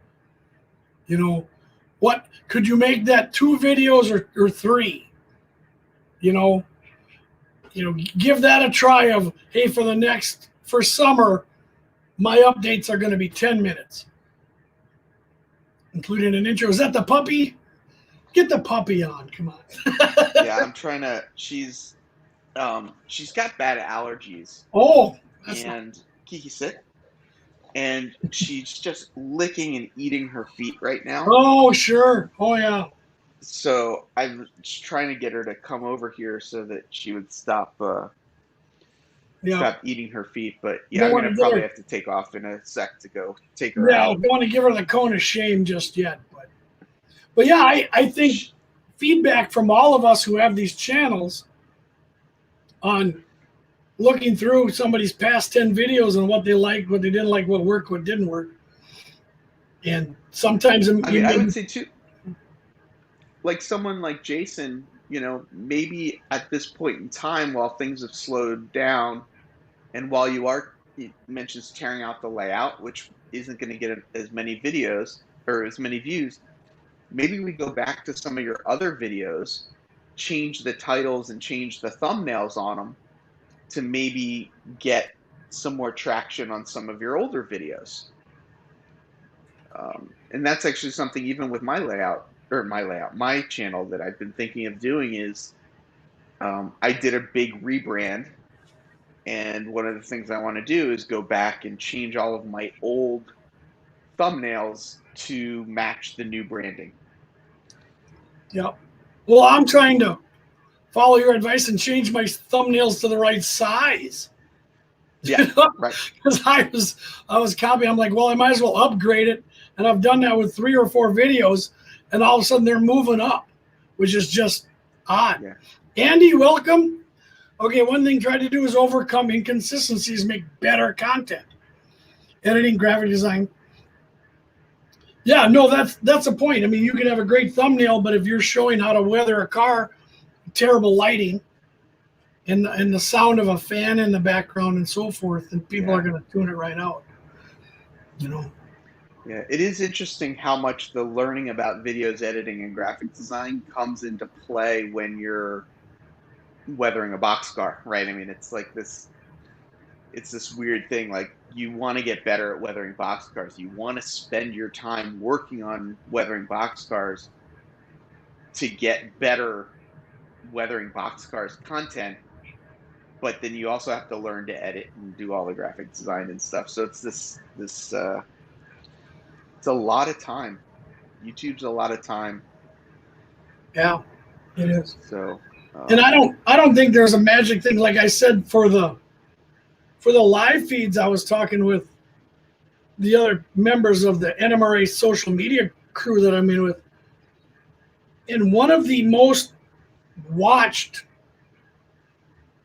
what could you make that 2 videos or 3? Give that a try of, hey, for summer, my updates are going to be 10 minutes, including an intro. Is that the puppy? Get the puppy on. Come on. Yeah, I'm trying to, she's got bad allergies. Oh, and Kiki, sit. And she's just licking and eating her feet right now. Oh, sure. Oh, yeah. So I'm just trying to get her to come over here so that she would stop eating her feet. But yeah, I'm going to probably have to take off in a sec to go take her out. Yeah, I don't want to give her the cone of shame just yet. But yeah, I think feedback from all of us who have these channels on looking through somebody's past 10 videos and what they liked, what they didn't like, what worked, what didn't work. And sometimes I would say too, like someone like Jason, maybe at this point in time, while things have slowed down and while he mentions tearing out the layout, which isn't going to get as many videos or as many views, maybe we go back to some of your other videos, change the titles and change the thumbnails on them to maybe get some more traction on some of your older videos. And that's actually something, even with my channel, that I've been thinking of doing is I did a big rebrand. And one of the things I want to do is go back and change all of my old thumbnails to match the new branding. Yep. Well, I'm trying to follow your advice and change my thumbnails to the right size. Yeah, right. Because I was copying. I'm like, well, I might as well upgrade it. And I've done that with 3 or 4 videos, and all of a sudden they're moving up, which is just odd. Yeah. Andy, welcome. Okay, one thing tried to do is overcome inconsistencies, make better content. Editing, graphic design. Yeah, no, that's a point. I mean, you can have a great thumbnail, but if you're showing how to weather a car, terrible lighting, and the sound of a fan in the background and so forth, and people are going to tune it right out. Yeah, it is interesting how much the learning about videos editing and graphic design comes into play when you're weathering a boxcar, right? I mean, it's like this weird thing. Like, you want to get better at weathering boxcars. You want to spend your time working on weathering boxcars to get better weathering boxcars content. But then you also have to learn to edit and do all the graphic design and stuff. So it's it's a lot of time. YouTube's a lot of time. Yeah, it is. So, and I don't think there's a magic thing. Like I said, for the live feeds, I was talking with the other members of the NMRA social media crew that I'm in with. And one of the most watched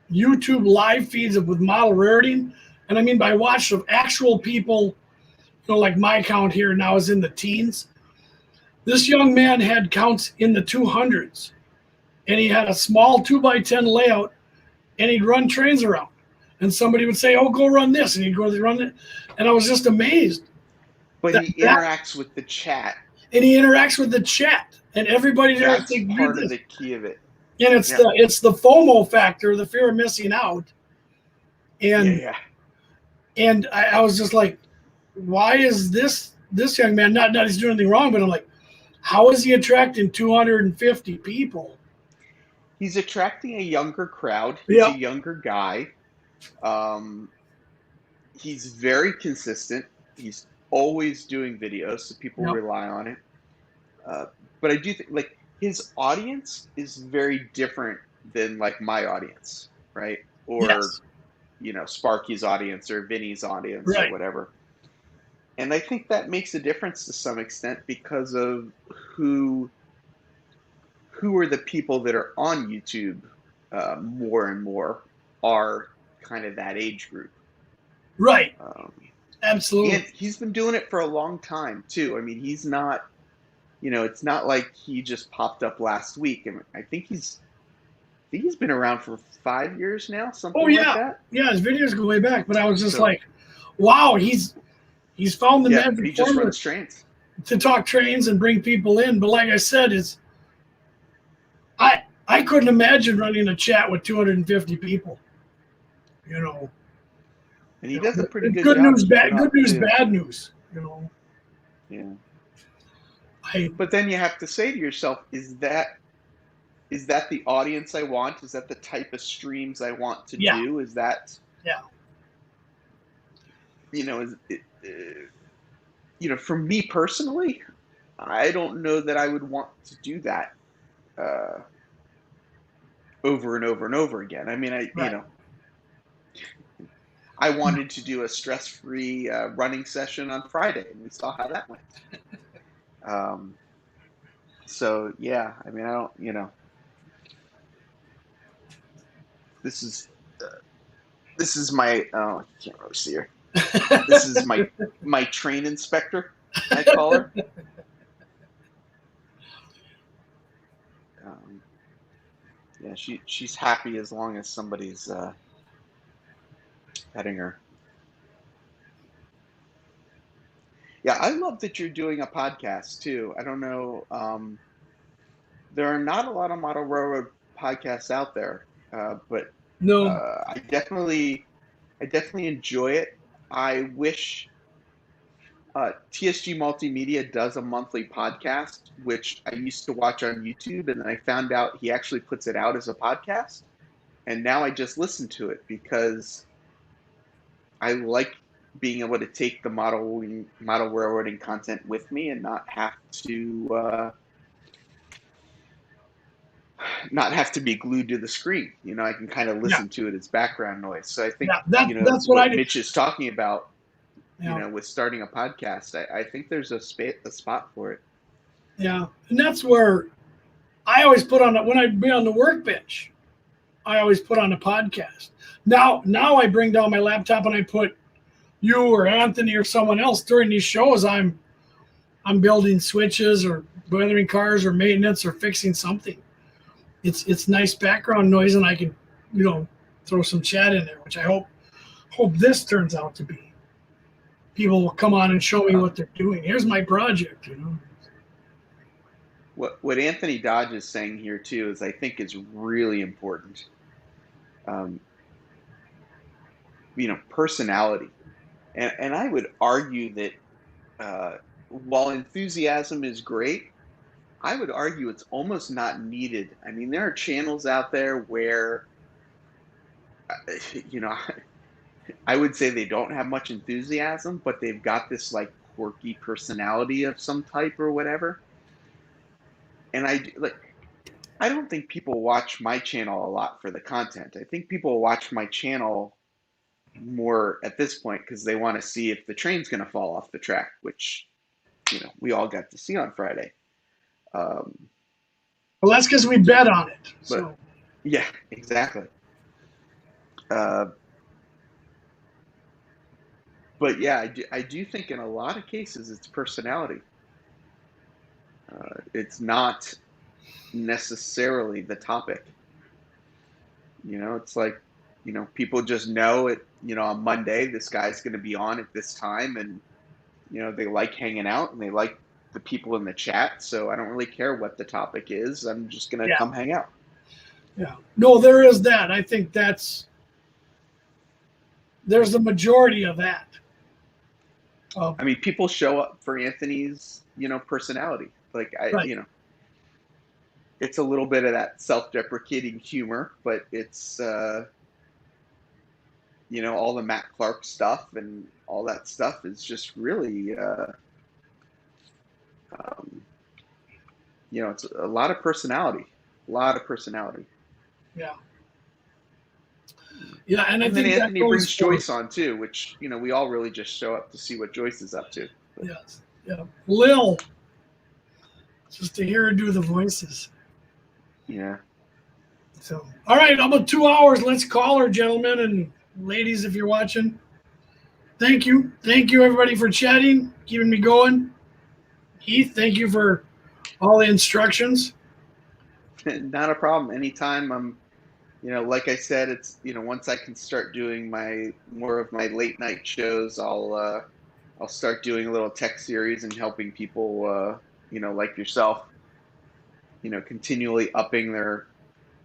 YouTube live feeds with model rating, and I mean by watched of actual people, like my count here now is in the teens. This young man had counts in the 200s, and he had a small 2x10 layout, and he'd run trains around. And somebody would say, "Oh, go run this," and he'd go run it, and I was just amazed. But he interacts with the chat. And he interacts with the chat, and everybody there. That's part of the key of it. And it's the FOMO factor, the fear of missing out. And and I was just like, why is this young man not he's doing anything wrong? But I'm like, How is he attracting 250 people? He's attracting a younger crowd. He's a Yep. younger guy. He's very consistent. He's always doing videos, so people Yep. rely on it. But I do think like his audience is very different than like my audience, right? Or Yes. Sparky's audience or Vinny's audience or Right. whatever. And I think that makes a difference to some extent because of who are the people that are on YouTube more and more are kind of that age group. Right. Um, and Absolutely. he's been doing it for a long time too. I mean, he's not, it's not like he just popped up last week. And I think he's been around for 5 years now, Oh something like yeah. that. Yeah, his videos go way back, but I was just So like, wow, he's found the yeah, he magic just formula runs trains. to talk trains and bring people in. But like I said, I couldn't imagine running a chat with 250 people. You know, And he does a pretty it's good good job news, keeping good up news, too. bad news. You know, Yeah. I But then you have to say to yourself, is that the audience I want? Is that the type of streams I want to yeah, do? Is that, yeah, is it, for me personally, I don't know that I would want to do that uh, over and over and over again. I mean, right. I wanted to do a stress-free running session on Friday, and we saw how that went. Um, so yeah, I mean, I don't, this is this is my oh, I can't really see her. This is my train inspector, I call her. Um, yeah, she's happy as long as somebody's petting her. Yeah, I love that you're doing a podcast too. I don't know. There are not a lot of model railroad podcasts out there, but No, I definitely enjoy it. I wish TSG Multimedia does a monthly podcast, which I used to watch on YouTube, and then I found out he actually puts it out as a podcast. And now I just listen to it because I like being able to take the model railroading content with me and not have to be glued to the screen. I can kind of yeah, listen to it as background noise. So I think, yeah. That's what I what did. Mitch is talking about, Yeah, with starting a podcast, I think there's a spot for it. yeah, and that's where I always put on when I'd be on the workbench. I always put on a podcast. Now I bring down my laptop and I put you or Anthony or someone else during these shows. I'm building switches or weathering cars or maintenance or fixing something. It's nice background noise, and I can, throw some chat in there, which I hope this turns out to be. People will come on and show me Uh, what they're doing. Here's my project. what Anthony Dodge is saying here too is I think is really important. Um, personality, and I would argue that while enthusiasm is great, I would argue it's almost not needed. I mean, there are channels out there where, you know, I would say they don't have much enthusiasm, but they've got this like quirky personality of some type or whatever. And I don't think people watch my channel a lot for the content. I think people watch my channel more at this point because they want to see if the train's going to fall off the track, which, we all got to see on Friday. Um, Well, that's because we bet on it. but So yeah, exactly. Uh, but yeah, I do think in a lot of cases it's personality. It's not necessarily the topic. It's like, people just know it, on Monday, this guy's going to be on at this time, and, they like hanging out and they like the people in the chat. So I don't really care what the topic is. I'm just going to yeah, come hang out. yeah. No, there is that. I think there's the majority of that. I mean, people show up for Anthony's, personality. Like Right. it's a little bit of that self-deprecating humor, but it's all the Matt Clark stuff and all that stuff is just really um, it's a lot of personality, a lot of personality. Yeah. Yeah, and I And then think that Anthony goes brings for, Joyce on too, which we all really just show up to see what Joyce is up to. But, yes, yeah, Lil, just to hear her do the voices. yeah. So, all right, about 2 hours. Let's call her, gentlemen and ladies, if you're watching. Thank you, everybody, for chatting, keeping me going. Heath, thank you for all the instructions. Not a problem. Anytime like I said, it's once I can start doing more of my late night shows, I'll start doing a little tech series and helping people like yourself, continually upping their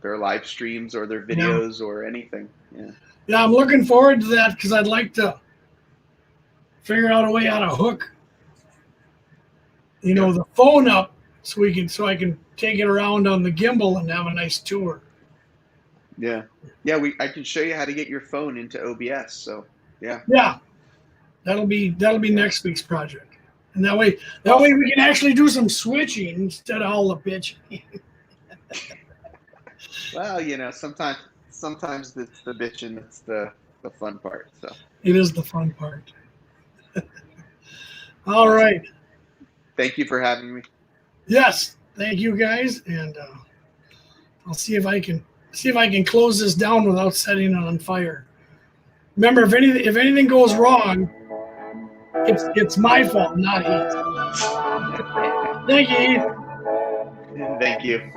live streams or their Yeah, videos or anything. Yeah. yeah, I'm looking forward to that because I'd like to figure out a way how to hook, Yeah. the phone up so I can take it around on the gimbal and have a nice tour. Yeah. Yeah, I can show you how to get your phone into OBS. So yeah. Yeah, that'll be next week's project, and that way Awesome. we can actually do some switching instead of all the bitching. Well, sometimes it's the bitching that's the fun part. So It is the fun part. All awesome. right. Thank you for having me. Yes, thank you guys, and I'll see if I can close this down without setting it on fire. Remember, if anything goes wrong, it's my fault, not Heath. Thank you, Heath. Thank you.